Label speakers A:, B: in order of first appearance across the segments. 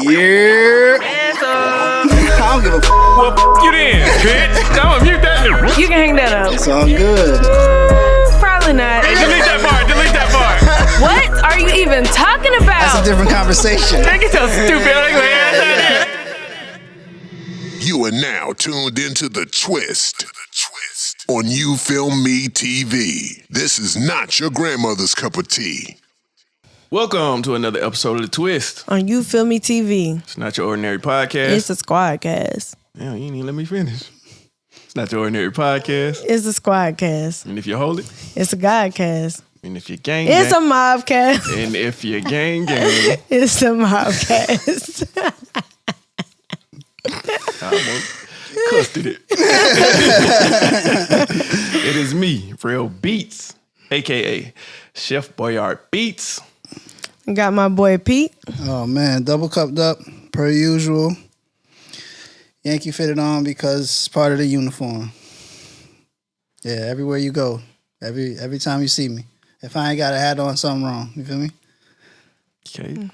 A: Yeah. I don't give a
B: Well, you then, bitch. I'm gonna mute that.
C: You can hang that up.
A: It's all good.
C: Probably not.
B: Hey, delete that part. Delete that part.
C: What are you even talking about?
A: That's a different conversation.
B: They get your stupid ugly ass out here.
D: You are now tuned into The Twist on You Film Me TV. This is not your grandmother's cup of tea.
B: Welcome to another episode of The Twist.
C: On You Feel Me TV.
B: It's not your ordinary podcast.
C: It's a squad cast.
B: Damn, you didn't even let me finish. It's not your ordinary podcast.
C: It's a squad cast.
B: And if you hold it,
C: It's a god cast.
B: and if you gang,
C: It's
B: gang,
C: a mob cast.
B: and if you gang, gang,
C: It's a mob cast.
B: I almost cussed it. It is me, Rell Beatz, a.k.a. Chef Boyard Beats.
C: Got my boy Pete.
A: Oh, man. Double cupped up, per usual. Yankee fitted on because it's part of the uniform. Yeah, everywhere you go. Every time you see me. If I ain't got a hat on, something wrong. You feel me?
B: Okay.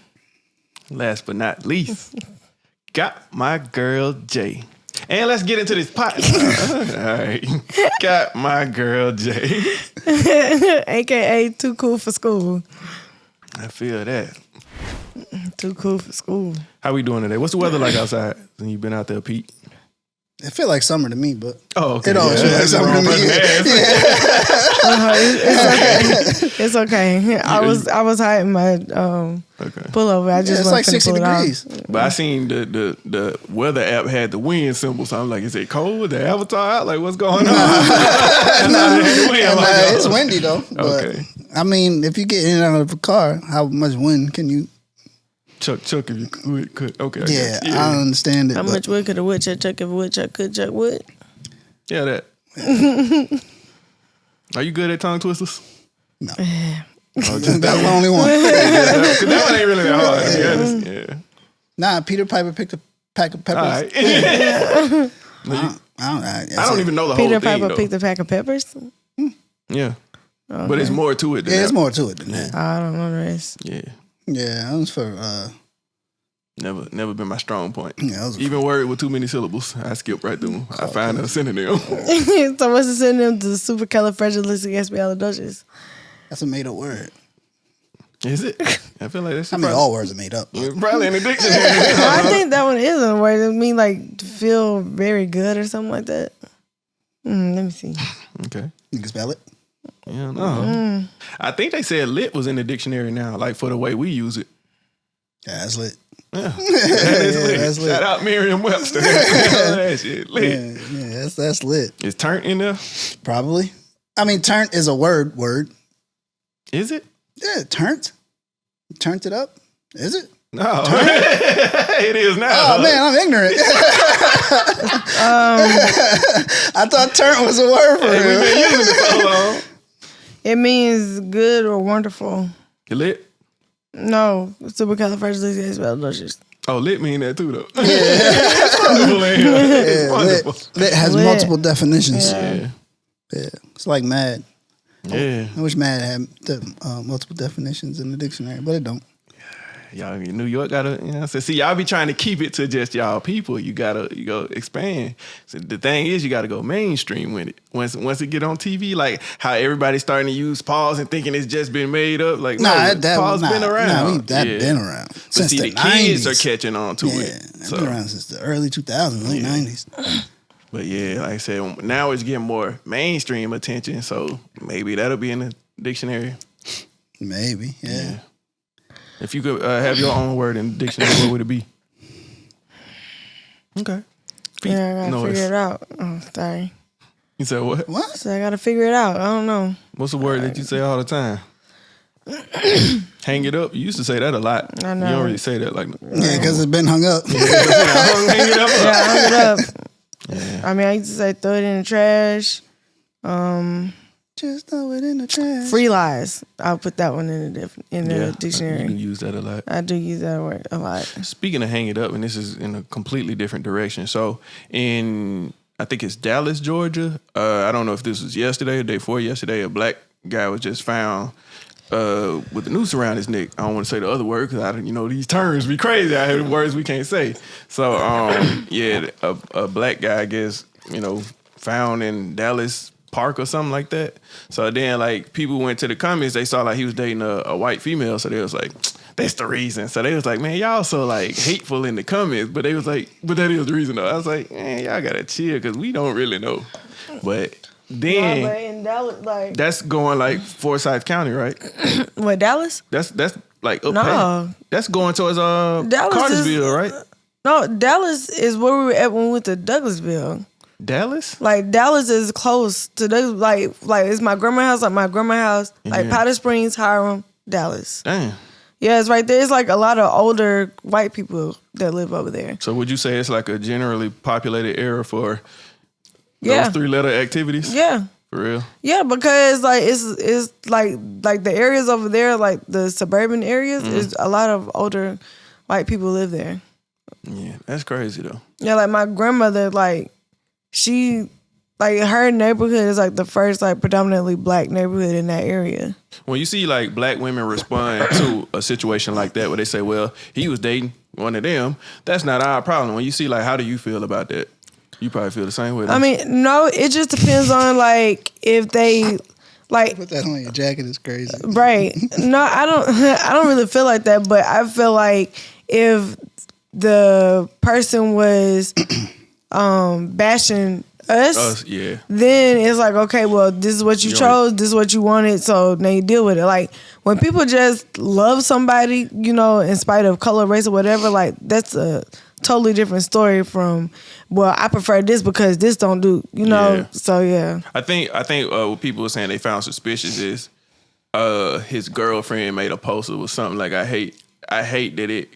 B: Last but not least, got my girl Jay. And let's get into this pot. All right. Got my girl Jay.
C: AKA Too Cool for School.
B: I feel that.
C: Too cool for school.
B: How we doing today? What's the weather like outside? Since you been out there, Pete?
A: It feel like summer to me, but
B: Oh, okay.
A: it always feels like
B: That's the
A: summer to
B: wrong
A: me.
B: person to ask.
C: It's okay. I was hiding my
B: Okay.
C: pullover. I just
A: it's like 60
C: pull it off.
A: degrees.
B: But I seen the weather app had the wind symbol, so I'm like, is it cold? The avatar out? Like, what's going on?
A: It's windy though. But,
B: Okay.
A: I mean, if you get in and out of a car, how much wind can you?
B: Chuck, if you could. Okay. I
A: Yeah,
B: guess.
A: I don't understand it.
C: How
A: but
C: much wood could a woodchuck chuck if a woodchuck could chuck wood?
B: Yeah, that. Are you good at tongue twisters?
A: No.
B: Oh,
A: That's
B: just that
A: the
B: one.
A: only one.
B: Because that one ain't really that hard. To be honest. Yeah.
A: Nah, Peter Piper picked a pack of peppers.
B: All right. I don't even know the
C: Peter
B: whole thing,
C: Piper
B: though.
C: picked a pack of peppers?
B: Yeah. But it's more to it than
A: Yeah,
B: that.
A: it's more to it than that.
C: I don't know the rest.
B: Yeah.
A: Yeah, that was for
B: Never been my strong point.
A: yeah, that was
B: Even word with too many syllables, I skip right through them. I find a synonym.
C: So what's the synonym to supercalifragilisticexpialidocious?
A: that's a made up word.
B: Is it? I feel like that's
A: I mean, all words are made up. But
B: probably in the dictionary.
C: I think that one is a word. It mean like to feel very good or something like that. Let me see.
B: Okay.
A: you can spell it.
B: Yeah, no. I think they said lit was in the dictionary now, like for the way we use it.
A: Yeah, that's lit.
B: Yeah. That is lit.
A: that's lit.
B: Shout out Merriam-Webster. That shit lit.
A: Yeah, that's lit.
B: Is turnt in there?
A: Probably. I mean, turnt is a word.
B: Is it?
A: Yeah, turnt. Turned it up. Is it?
B: No. It is now.
A: Oh man, I'm ignorant. I thought turnt was a word for
B: Hey, we've
A: real.
B: been using it so long.
C: It means good or wonderful.
B: You lit?
C: No, supercalifragilisticexpialidocious.
B: Oh, lit mean that too, though. Yeah. It's wonderful in here. It's wonderful.
A: Lit has
C: Lit.
A: multiple definitions.
B: Yeah.
A: Yeah, it's like mad.
B: Yeah.
A: I wish mad had multiple definitions in the dictionary, but it don't.
B: Y'all in New York gotta, you know what I'm saying? See, y'all be trying to keep it to just y'all people. You go expand. So the thing is, you gotta go mainstream with it. Once it get on TV, like how everybody's starting to use pause and thinking it's just been made up. Like, pause been around.
A: Been around
B: But
A: since
B: see,
A: the
B: the kids
A: 90s.
B: are catching on to
A: Yeah,
B: it.
A: that's been around since the early 2000s, late 90s.
B: But yeah, like I said, now it's getting more mainstream attention. So maybe that'll be in the dictionary.
A: Maybe, yeah.
B: If you could have your own word in the dictionary, what would it be? Okay.
C: Yeah, I gotta
B: Noise.
C: figure it out. Oh, sorry.
B: You said what?
A: What?
C: So I gotta figure it out. I don't know.
B: What's the word that you say all the time? Hang it up. You used to say that a lot.
C: I know.
B: You don't really say that like.
A: Yeah, because it's been hung up.
B: Hang it up.
C: Yeah, I hung it up. I mean, I used to say throw it in the trash.
A: Just throw it in the trash.
C: Free lies. I'll put that one in the
B: You
C: dictionary.
B: can use that a lot.
C: I do use that word a lot.
B: Speaking of hang it up, and this is in a completely different direction. So I think it's Dallas, Georgia. I don't know if this was yesterday or day before yesterday. A black guy was just found with the noose around his neck. I don't want to say the other word because these terms be crazy. I hear words we can't say. So a black guy, I guess, found in Dallas Park or something like that. So then like people went to the comments, they saw like he was dating a white female, so they was like, that's the reason. So they was like, man, y'all so like hateful in the comments, but they was like, but that is the reason though. I was like, man, y'all gotta chill because we don't really know. But then
C: but in Dallas, like
B: that's going like Forsyth County, right?
C: what, Dallas?
B: That's like up
C: No.
B: That's going towards
C: Dallas
B: Cartersville, right?
C: No, Dallas is where we were at when we went to Douglasville.
B: Dallas?
C: Like Dallas is close to those, like it's my grandma's house, like Powder Springs, Hiram, Dallas.
B: Damn.
C: Yeah, it's right there. It's like a lot of older white people that live over there.
B: So would you say it's like a generally populated area for those 3-letter activities?
C: Yeah.
B: For real?
C: Yeah, because like it's like the areas over there, like the suburban areas, there's a lot of older white people live there.
B: Yeah, that's crazy though.
C: Yeah, like my grandmother, like she, like her neighborhood is like the first like predominantly black neighborhood in that area.
B: When you see like black women respond to a situation like that where they say, well, he was dating one of them, that's not our problem. When you see like, how do you feel about that? You probably feel the same way.
C: I mean, no, it just depends on like if they like
A: Put that on your jacket is crazy.
C: right. No, I don't really feel like that, but I feel like if the person was bashing us, then it's like, okay, well, this is what you chose, this is what you wanted, so now you deal with it. Like when people just love somebody, in spite of color, race, or whatever, like that's a totally different story from, well, I prefer this because this don't do, So yeah.
B: I think what people were saying they found suspicious is his girlfriend made a post with something like, I hate that it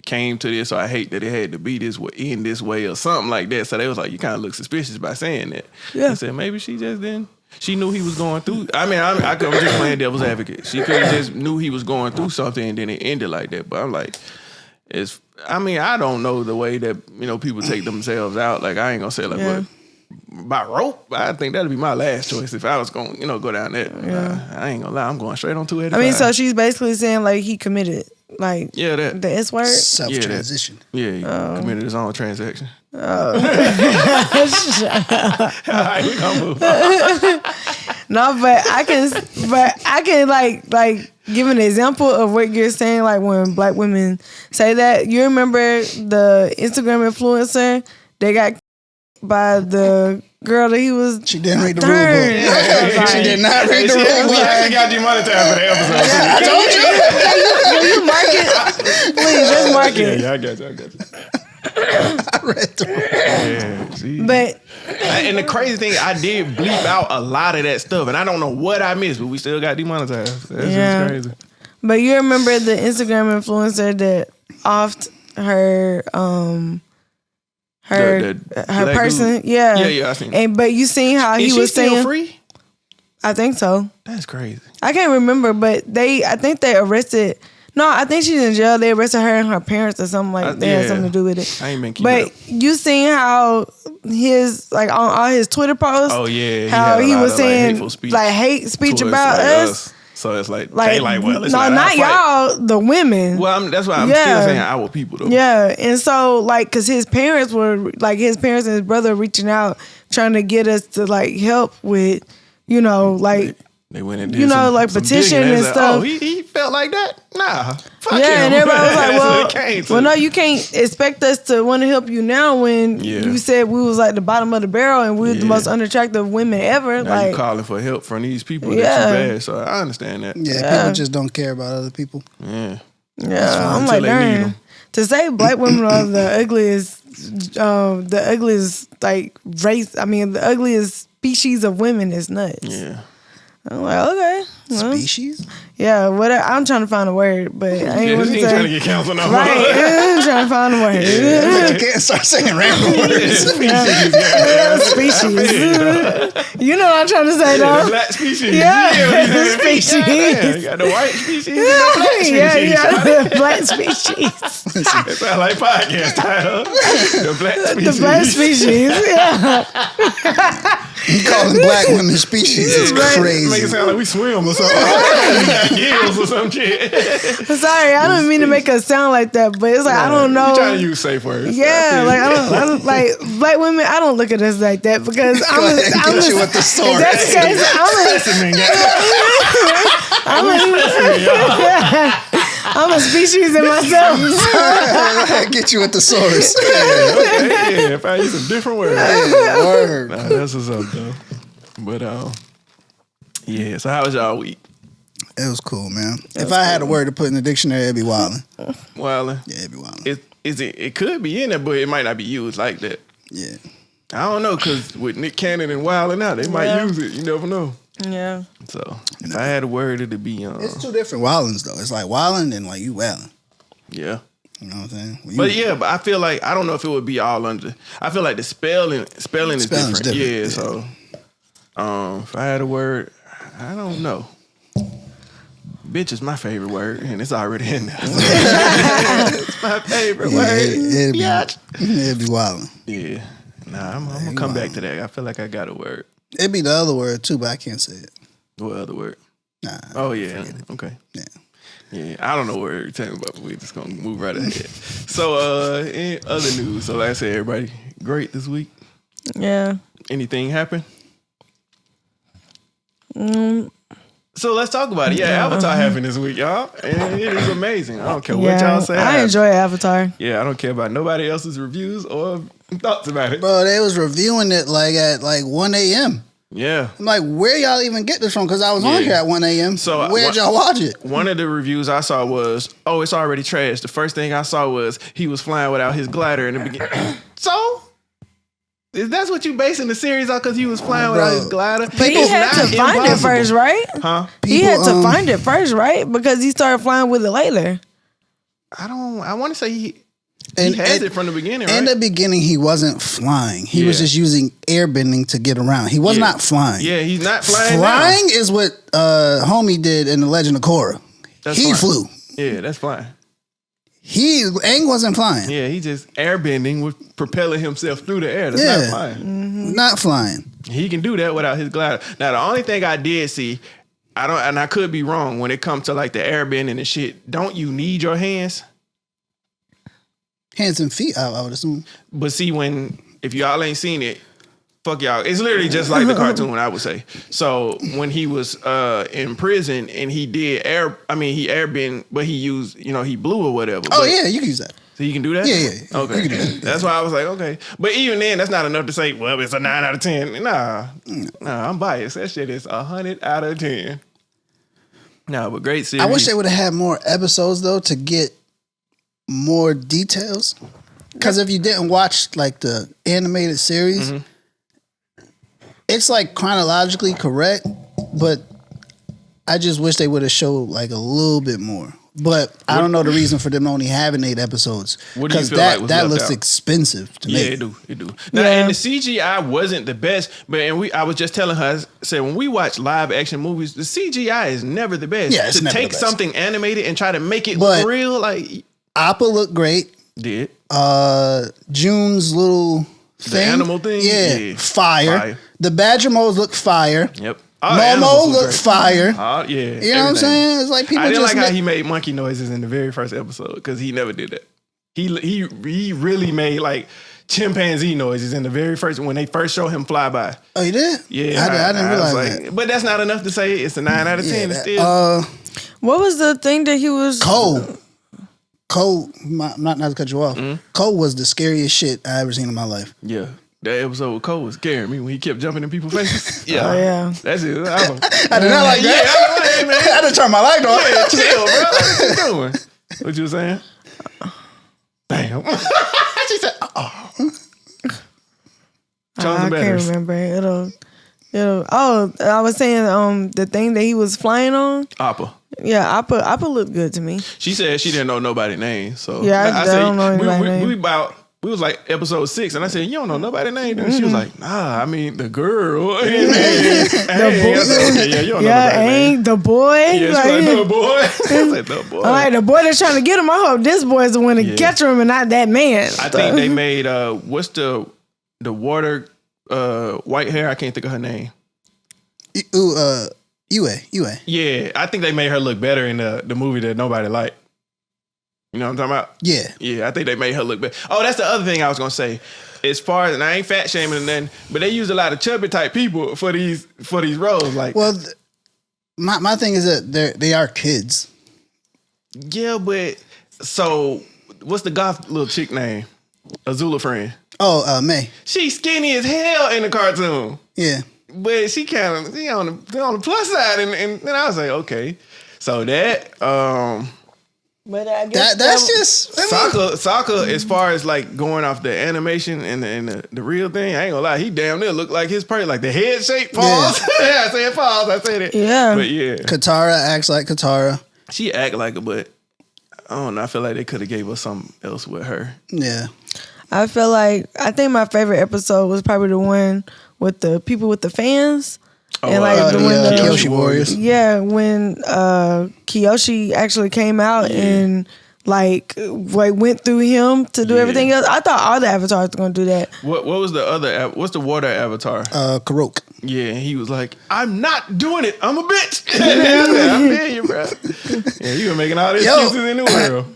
B: came to this, or I hate that it had to be this way, in this way, or something like that. So they was like, you kind of look suspicious by saying that.
C: Yeah.
B: I said maybe she just didn't. She knew he was going through. I mean, I'm just playing devil's advocate. She could have just knew he was going through something, and then it ended like that. But I'm like, I don't know the way that people take themselves out. Like I ain't gonna say like what. By rope, I think that'd be my last choice if I was going, go down there.
C: Yeah.
B: I ain't gonna lie, I'm going straight on 285.
C: I mean, so she's basically saying like he committed, like
B: that
C: the S word,
A: self-transition.
B: Yeah, he committed his own transaction.
C: Oh.
B: All right, we gonna move.
C: No, but I can like give an example of what you're saying. Like when black women say that, you remember the Instagram influencer they got by the girl that he was.
A: She didn't read the rule book. She did not read the rule book.
B: We actually got demonetized for the episode.
A: I told you.
C: Will you mark it? Please, just mark it.
B: Yeah, I got you.
A: I read the rule.
B: Yeah, see.
C: But
B: and the crazy thing, I did bleep out a lot of that stuff, and I don't know what I missed, but we still got demonetized. That's just crazy.
C: But you remember the Instagram influencer that offed her her person,
B: dude. Yeah, I seen that.
C: But you seen how he was
B: still
C: saying
B: free?
C: I think so.
B: That's crazy.
C: I can't remember, but I think they arrested. No, I think she's in jail. They arrested her and her parents or something like that. Had something to do with it.
B: I ain't been keeping up.
C: You seen how his on all his Twitter posts?
B: Oh yeah,
C: how he was saying
B: hate
C: speech about us.
B: So it's like well, it's
C: no, not y'all, the women.
B: Well, that's why I'm still saying our people though.
C: Yeah, and so because his parents were his parents and his brother reaching out trying to get us to help with,
B: They went and did some
C: petition
B: digging.
C: and stuff.
B: Oh, he felt like that? Nah. Fuck him.
C: And everybody was like, well, no, you can't expect us to want to help you now when you said we was like the bottom of the barrel and we were the most unattractive women ever.
B: Now you calling for help from these people that you bad. So I understand that.
A: Yeah, people just don't care about other people.
B: Yeah.
C: Yeah, I'm like, darn. To say black women are the ugliest race, the ugliest species of women is nuts.
B: Yeah.
C: I'm like, okay. Well,
A: species?
C: Yeah, I'm trying to find a word, but I ain't
B: trying to get counseled no more.
C: Right, I'm trying to find a word.
A: You can't start saying random words.
C: Species. You know what I'm trying to say, though.
B: The black species.
C: Yeah, species.
B: You got the white species and the black species.
C: Yeah, the black species.
B: That sound like podcast title. The black species.
C: The black species, yeah.
A: You calling black women species is crazy.
B: Make it sound like we swim or something. We got gills or some shit.
C: Sorry, I don't mean to make us sound like that, but it's like I don't know.
B: You trying to use safe words.
C: Yeah, like I don't like black women. I don't look at us like that because I'm
A: Get you with the source.
C: That's the case. I'm a species in myself.
A: Get you with the source.
B: Yeah, if I use a different word.
A: Word.
B: Nah, that's what's up though. But yeah. So how was y'all week?
A: It was cool, man. If I had a word to put in the dictionary, it'd be wildin'.
B: Wildin'?
A: Yeah, it'd be wildin'.
B: It could be in there, but it might not be used like that.
A: Yeah.
B: I don't know, because with Nick Cannon and Wildin' Out, they might use it. You never know.
C: Yeah.
B: So if I had a word, it'd be
A: It's two different wildins though. It's like wildin' and like you wildin'.
B: Yeah.
A: You know what I'm saying?
B: But I feel like I don't know if it would be all under. I feel like the spelling is different. Yeah. So if I had a word, I don't know. Bitch is my favorite word, and it's already in there. It's my favorite word.
A: It'd be wildin'.
B: Yeah. Nah, I'm gonna come back to that. I feel like I got a word.
A: It'd be the other word too, but I can't say it.
B: What other word?
A: Nah.
B: Oh yeah. Okay.
A: Yeah.
B: Yeah, I don't know what you're talking about, but we're just gonna move right ahead. So, in other news, so like I said, everybody great this week.
C: Yeah.
B: Anything happen? So let's talk about it. Yeah, Avatar happened this week, y'all, and it is amazing. I don't care what y'all say.
C: I enjoy Avatar.
B: Yeah, I don't care about nobody else's reviews or thoughts about it.
A: Bro, they was reviewing it like at 1 a.m.
B: Yeah.
A: I'm like, where y'all even get this from? Because I was on here at 1 a.m.
B: So
A: where'd y'all watch it?
B: One of the reviews I saw was, oh, it's already trash. The first thing I saw was he was flying without his glider in the beginning. So? That's what you basing the series on because he was flying without his glider?
C: But he had to find it first, right?
B: Huh?
C: He had to find it first, right? Because he started flying with it later.
B: I want to say he has it from the beginning, right?
A: In the beginning, he wasn't flying. He was just using airbending to get around. He was not flying.
B: Yeah, he's not flying.
A: Flying is what homie did in The Legend of Korra. He flew.
B: Yeah, that's flying.
A: Aang wasn't flying.
B: Yeah, he just airbending with propelling himself through the air. That's not flying.
C: Mm-hmm.
A: Not flying.
B: He can do that without his glider. Now, the only thing I did see, I could be wrong when it comes to like the airbending and shit. Don't you need your hands?
A: Hands and feet, I would assume.
B: But see, if y'all ain't seen it, fuck y'all. It's literally just like the cartoon, I would say. So when he was in prison and he did he airbend, but he used, he blew or whatever.
A: Oh yeah, you can use that.
B: So you can do that?
A: Yeah.
B: Okay.
A: You can do that.
B: That's why I was like, okay. But even then, that's not enough to say, well, it's a 9 out of 10. Nah, I'm biased. That shit is 100 out of 10. No, but great series.
A: I wish they would have had more episodes though to get more details. Because if you didn't watch like the animated series, it's like chronologically correct, but I just wish they would have showed like a little bit more. But I don't know the reason for them only having 8 episodes. Because that looks expensive to me.
B: Yeah, it do. Now, and the CGI wasn't the best, but I was just telling her, I said, when we watch live action movies, the CGI is never the best.
A: Yeah, it's
B: to
A: never
B: take
A: the best.
B: something animated and try to make it look real, like
A: Appa looked great.
B: Did
A: June's little thing,
B: the animal thing,
A: yeah, fire. The Badger Moles look fire.
B: Yep.
A: Momo looked fire.
B: Yeah,
A: you know what I'm saying? It's like people.
B: I didn't like how he made monkey noises in the very first episode because he never did that. He really made like chimpanzee noises in the very first when they first show him fly by.
A: Oh, you did?
B: Yeah,
A: I didn't realize that.
B: But that's not enough to say it's a 9 out of 10. It's still.
C: What was the thing that he was?
A: Cole, not to cut you off. Cole was the scariest shit I ever seen in my life.
B: Yeah. That episode with Cole was scaring me when he kept jumping in people's faces.
C: Yeah. Oh, yeah.
B: That's it.
A: I did not like that.
B: Yeah, man.
A: I didn't turn my light on.
B: Yeah, chill, bro. What you doing? What you saying? Damn. She said,
C: I can't remember. It'll. Oh, I was saying the thing that he was flying on.
B: Appa.
C: Yeah, Appa looked good to me.
B: She said she didn't know nobody's name. So
C: yeah, I don't know anybody's name.
B: We was like episode 6, and I said, "You don't know nobody's name." Dude. She was like, "Nah, I mean the girl."
C: The boy.
B: You don't know nobody's name.
C: The boy.
B: Yeah, she's like the boy. I like the boy.
C: I'm like the boy that's trying to get him. I hope this boy is the one to catch him and not that man.
B: I think they made what's the water white hair. I can't think of her name.
A: Yue.
B: Yeah, I think they made her look better in the movie that nobody liked. You know what I'm talking about?
A: Yeah.
B: Yeah, I think they made her look better. Oh, that's the other thing I was gonna say. As far as, and I ain't fat shaming or nothing, but they use a lot of chubby type people for these roles. Like,
A: well, my thing is that they are kids.
B: Yeah, but so what's the goth little chick name? Azula friend.
A: Oh, May.
B: She's skinny as hell in the cartoon.
A: Yeah.
B: But she kind of on the plus side, and then I was like, okay, so that
C: but I guess
A: that's just
B: Sokka. As far as like going off the animation and the real thing, I ain't gonna lie, he damn near look like his person, like the head shape. Pause. Yeah, I said pause. I said it.
C: Yeah,
B: but yeah,
A: Katara acts like Katara.
B: She act like it, but I don't know. I feel like they could have gave us something else with her.
A: Yeah.
C: I think my favorite episode was probably the one with the people with the fans.
B: Oh,
C: and like
A: the Kyoshi Warriors.
C: Yeah, when Kyoshi actually came out and like went through him to do everything else. I thought all the avatars were gonna do that.
B: What was the other? What's the water avatar?
A: Karok.
B: Yeah, he was like, "I'm not doing it. I'm a bitch." I feel you, bro. Yeah, you were making all the excuses in the world.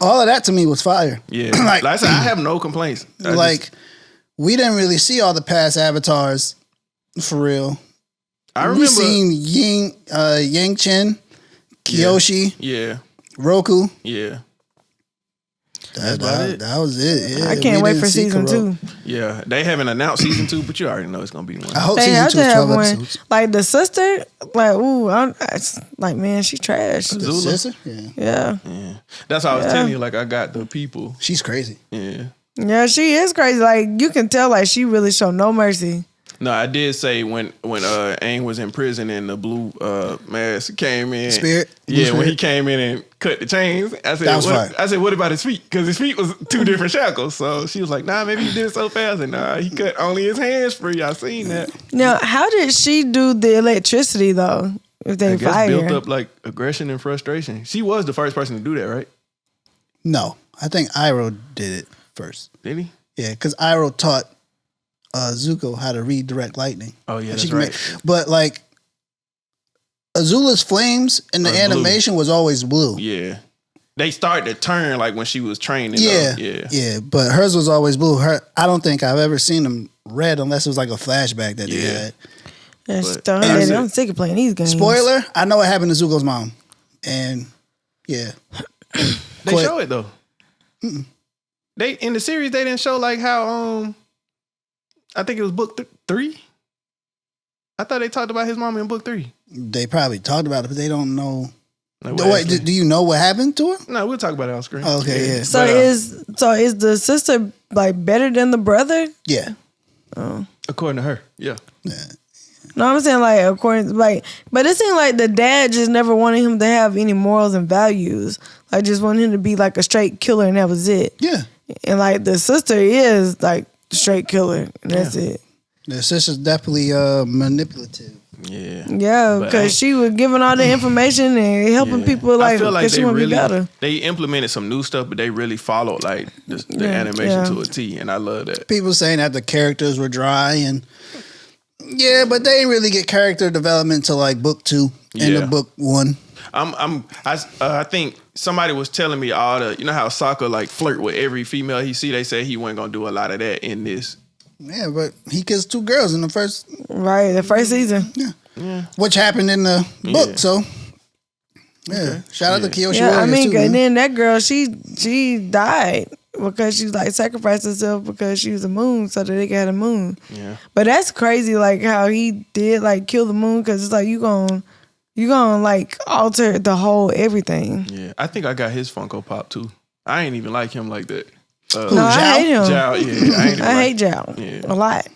A: All of that to me was fire.
B: Yeah, like I said, I have no complaints.
A: We didn't really see all the past avatars for real.
B: I remember
A: we seen Yang Chen, Kyoshi, Roku.
B: Yeah.
A: That was it. Yeah,
C: I can't wait for season 2.
B: Yeah, they haven't announced season 2, but you already know it's gonna be one.
A: I hope
C: they
A: season
C: have
A: 2
C: to
A: is
C: have
A: 12
C: one.
A: episodes.
C: Like the sister, like like man, she trash.
A: The sister?
C: Yeah.
B: That's how I was telling you. Like I got the people.
A: She's crazy.
C: Yeah, she is crazy. Like you can tell, like she really showed no mercy.
B: No, I did say when Aang was in prison and the blue mask came in.
A: Spirit?
B: When he came in and cut the chains, I said, what about his feet? Because his feet was 2 different shackles. So she was like, nah, maybe he did it so fast. And nah, he cut only his hands free. I seen that.
C: Now, how did she do the electricity though? If they fired her?
B: Built up like aggression and frustration. She was the first person to do that, right?
A: No, I think Iroh did it first.
B: Did he?
A: Yeah, because Iroh taught Zuko how to redirect lightning.
B: Oh yeah, that's right.
A: But like Azula's flames in the animation was always blue.
B: Yeah, they started to turn like when she was training.
A: Yeah. But hers was always blue. I don't think I've ever seen them red unless it was like a flashback that they had.
C: I'm sick of playing these games.
A: Spoiler: I know what happened to Zuko's mom, and
B: they show it though. They in the series they didn't show like how I think it was book 3. I thought they talked about his mom in book 3.
A: They probably talked about it, but they don't know. Wait, do you know what happened to her?
B: No, we'll talk about it on screen.
A: Okay, yeah.
C: So is the sister like better than the brother?
A: Yeah.
C: Oh.
B: According to her, yeah.
C: No, I'm saying like according to, like, but it seemed like the dad just never wanted him to have any morals and values. Like just wanted him to be like a straight killer and that was it.
A: Yeah.
C: And like the sister is like straight killer and that's it.
A: The sister's definitely manipulative.
C: Yeah, because she was giving all the information and helping people like because she want to be better.
B: They implemented some new stuff, but they really followed like the animation to a T, and I love that. People
A: saying that the characters were dry and but they didn't really get character development till like book 2 and the book 1.
B: I think somebody was telling me all the, you know how Sokka like flirt with every female he see. They said he wasn't gonna do a lot of that in this.
A: Yeah, but he kissed 2 girls in the first
C: season.
A: Yeah. Which happened in the book. So shout out to Kyoshi Warriors
C: I mean,
A: too,
C: and then that girl she died because she like sacrificed herself because she was a moon so that they got a moon.
B: Yeah.
C: But that's crazy, like how he did like kill the moon because it's like you gonna like alter the whole everything.
B: Yeah, I think I got his Funko Pop too. I ain't even like him like that.
C: I hate him.
B: Zhao,
C: I hate Zhao a lot.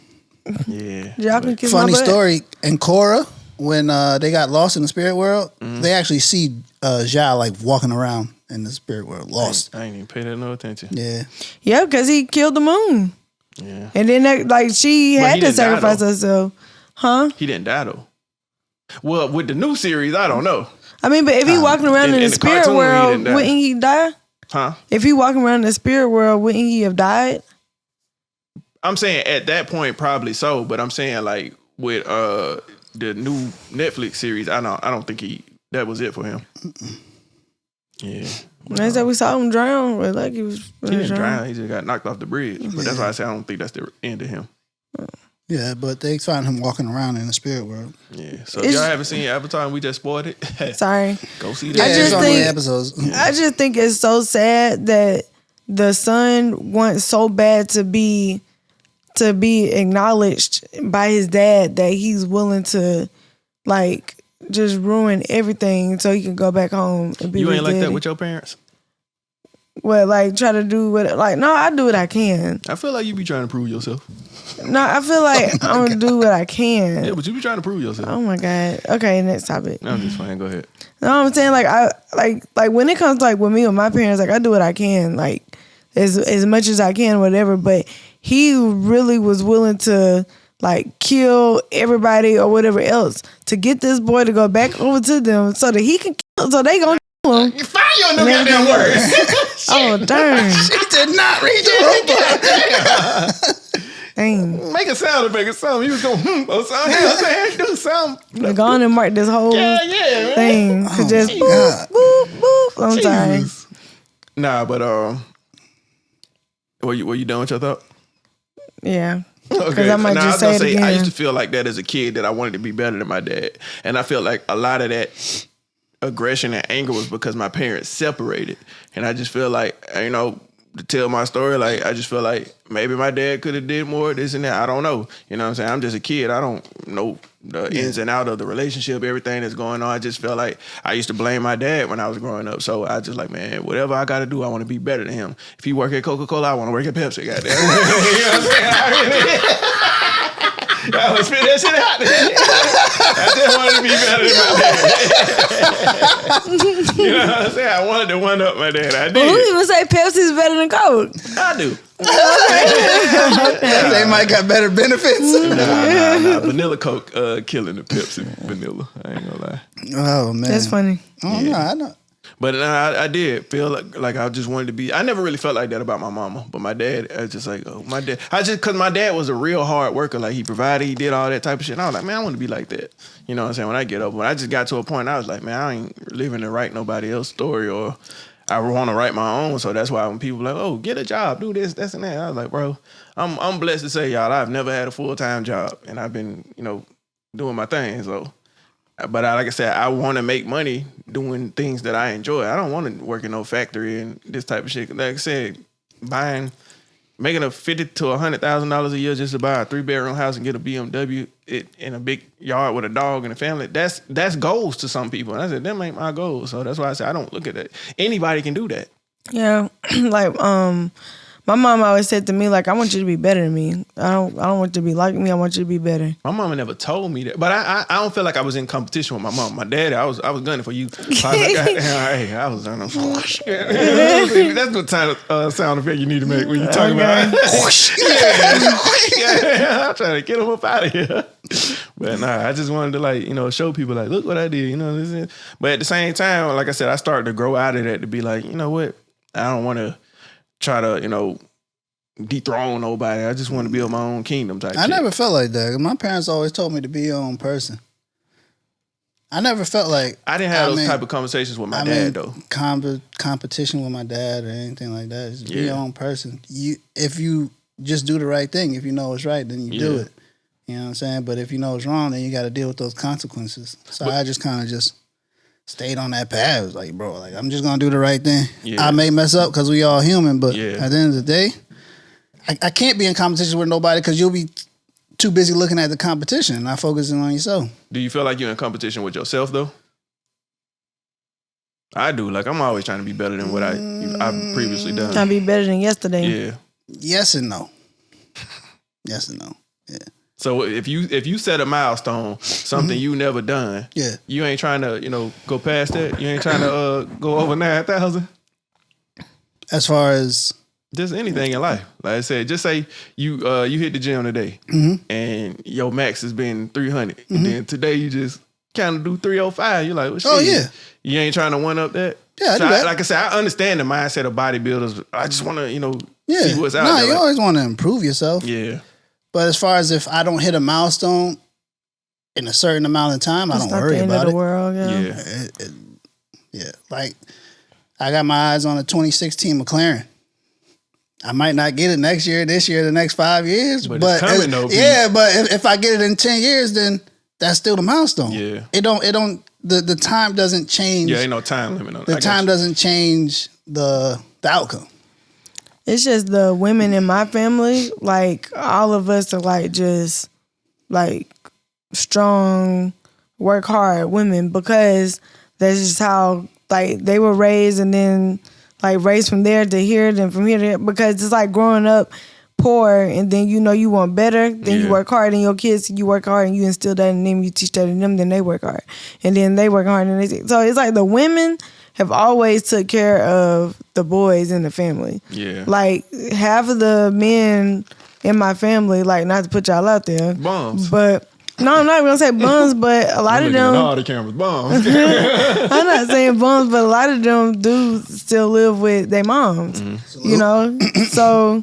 B: Yeah.
C: Zhao can kiss
A: Funny
C: my butt.
A: story. In Korra, when they got lost in the spirit world, they actually see Zhao like walking around in the spirit world, lost.
B: I ain't even pay that no attention.
C: Yeah, because he killed the moon.
B: Yeah.
C: And then she had to sacrifice herself. Huh?
B: He didn't die though. Well, with the new series, I don't know.
C: I mean, but if he walking around in the spirit world, wouldn't he die?
B: Huh?
C: If he walking around in the spirit world, wouldn't he have died?
B: I'm saying at that point probably so, but I'm saying like with the new Netflix series, I don't think that was it for him. Yeah.
C: They said we saw him drown, but like he
B: didn't drown. He just got knocked off the bridge. But that's why I say I don't think that's the end of him.
A: Yeah, but they found him walking around in the spirit world.
B: Yeah. So if y'all haven't seen Avatar and we just spoiled it,
C: sorry.
B: Go see that.
A: Yeah, it's on the episodes.
C: I just think it's so sad that the son wants so bad to be acknowledged by his dad that he's willing to like just ruin everything so he can go back home and be.
B: You ain't
C: with
B: like
C: daddy.
B: that with your parents?
C: Well, like try to do what? Like no, I do what I can.
B: I feel like you be trying to prove yourself.
C: No, I feel like I'm gonna do what I can.
B: Yeah, but you be trying to prove yourself.
C: Oh my god. Okay, next topic.
B: No, I'm just playing. Go ahead.
C: No, I'm saying like I like when it comes to, like with me with my parents, like I do what I can, like as much as I can, whatever. But he really was willing to like kill everybody or whatever else to get this boy to go back over to them so that he can kill, so they gonna kill him.
B: You find your new goddamn words.
C: Oh darn!
A: She did not read the robot.
C: Dang.
B: Make a sound effect or something. He was going or something. Do something.
C: Go on and mark this whole
B: man.
C: thing.
A: Oh,
C: Just
A: my
C: boop,
A: God.
C: boop, boop. I'm sorry.
B: Jesus. Nah, but were you done with your thought?
C: Yeah.
B: Okay.
C: I might
B: Now,
C: just
B: I was
C: say it
B: gonna I
C: again.
B: used to feel like that as a kid, that I wanted to be better than my dad. And I feel like a lot of that aggression and anger was because my parents separated. And I just feel like, to tell my story, like I just feel like maybe my dad could have did more, this and that. I don't know. You know what I'm saying? I'm just a kid. I don't know the ins and out of the relationship, everything that's going on. I just felt like I used to blame my dad when I was growing up. So I just like, man, whatever I got to do, I want to be better than him. If he work at Coca-Cola, I want to work at Pepsi. Goddamn. You know what I'm saying? I would spit that shit out. I just wanted to be better than my dad. You know what I'm saying? I wanted to one up my dad. I did.
C: Well, who even say Pepsi's better than Coke?
B: I do.
A: They might got better benefits.
B: Nah. Vanilla Coke killing the Pepsi vanilla. I ain't gonna lie.
A: Oh man,
C: That's funny.
A: Oh no, I know.
B: But I did feel like I just wanted to be. I never really felt like that about my mama, but my dad, I was just like, oh, my dad. Because my dad was a real hard worker. Like he provided, he did all that type of shit. And I was like, man, I want to be like that. You know what I'm saying? When I get up, when I just got to a point, I was like, man, I ain't living to write nobody else's story, or I want to write my own. So that's why when people are like, oh, get a job, do this, and that. I was like, bro, I'm blessed to say, y'all, I've never had a full-time job, and I've been, doing my thing. So. But like I said, I want to make money doing things that I enjoy. I don't want to work in no factory and this type of shit. Like I said, making a $50,000 to $100,000 a year just to buy a 3-bedroom house and get a BMW in a big yard with a dog and a family. That's goals to some people. And I said, them ain't my goals. So that's why I said I don't look at that. Anybody can do that. Yeah,
C: like my mom always said to me, like, I want you to be better than me. I don't want you to be like me. I want you to be better.
B: My mama never told me that, but I don't feel like I was in competition with my mom. My daddy, I was gunning for you. I was on. That's the kind of sound effect you need to make when you're talking about. I'm trying to get him up out of here. But nah, I just wanted to show people like, look what I did. This is. But at the same time, like I said, I started to grow out of that to be like, you know what? I don't want to try to, dethrone nobody. I just want to build my own kingdom type shit.
A: I never felt like that. My parents always told me to be your own person. I never felt like...
B: I didn't have those type of conversations with my dad, though.
A: Competition with my dad or anything like that. Just be your own person. If you just do the right thing, if you know it's right, then you do it. You know what I'm saying? But if you know it's wrong, then you got to deal with those consequences. So I just kind of just stayed on that path. It was like, bro, I'm just going to do the right thing. Yeah. I may mess up because we all human, but at the end of the day, I can't be in competition with nobody because you'll be too busy looking at the competition, not focusing on yourself.
B: Do you feel like you're in competition with yourself, though? I do. Like, I'm always trying to be better than what I've previously done.
C: Trying to be better than yesterday.
B: Yeah.
A: Yes and no. Yes and no. Yeah.
B: So if you set a milestone, something you never done, you ain't trying to, go past that? You ain't trying to go over 9,000?
A: As far as...
B: just anything in life. Like I said, just say you hit the gym today and your max has been 300. And then today you just kind of do 305. You're like, well, shit,
A: Oh, yeah.
B: You ain't trying to one up that.
A: Yeah, I
B: so
A: do that.
B: like I said, I understand the mindset of bodybuilders. I just want to,
A: Yeah.
B: see what's out
A: No,
B: there.
A: you
B: Like,
A: always want to improve yourself.
B: yeah.
A: But as far as if I don't hit a milestone in a certain amount of time, I don't worry
C: It's not the end
A: about
C: of
A: it.
C: the world. Yeah.
B: Yeah.
A: Yeah. Like, I got my eyes on a 2016 McLaren. I might not get it next year, this year, the next 5 years.
B: But it's coming, though, Pete.
A: Yeah, but if I get it in 10 years, then that's still the milestone.
B: Yeah.
A: It don't, the time doesn't change.
B: Yeah, ain't no time limit on it.
A: The time doesn't change the outcome.
C: It's just the women in my family, like all of us are like just like strong, work hard women because that's just how like they were raised and then like raised from there to here, then from here to here, because it's like growing up poor and then you want better, then you work hard and your kids, you work hard and you instill that in them, you teach that in them, then they work hard. And then they work hard and so it's like the women have always took care of the boys in the family.
B: Yeah.
C: Like half of the men in my family, like not to put y'all out there.
B: Bums.
C: But no, I'm not gonna say bums, but a lot of them
B: all the cameras bums.
C: I'm not saying bums, but a lot of them do still live with their moms. So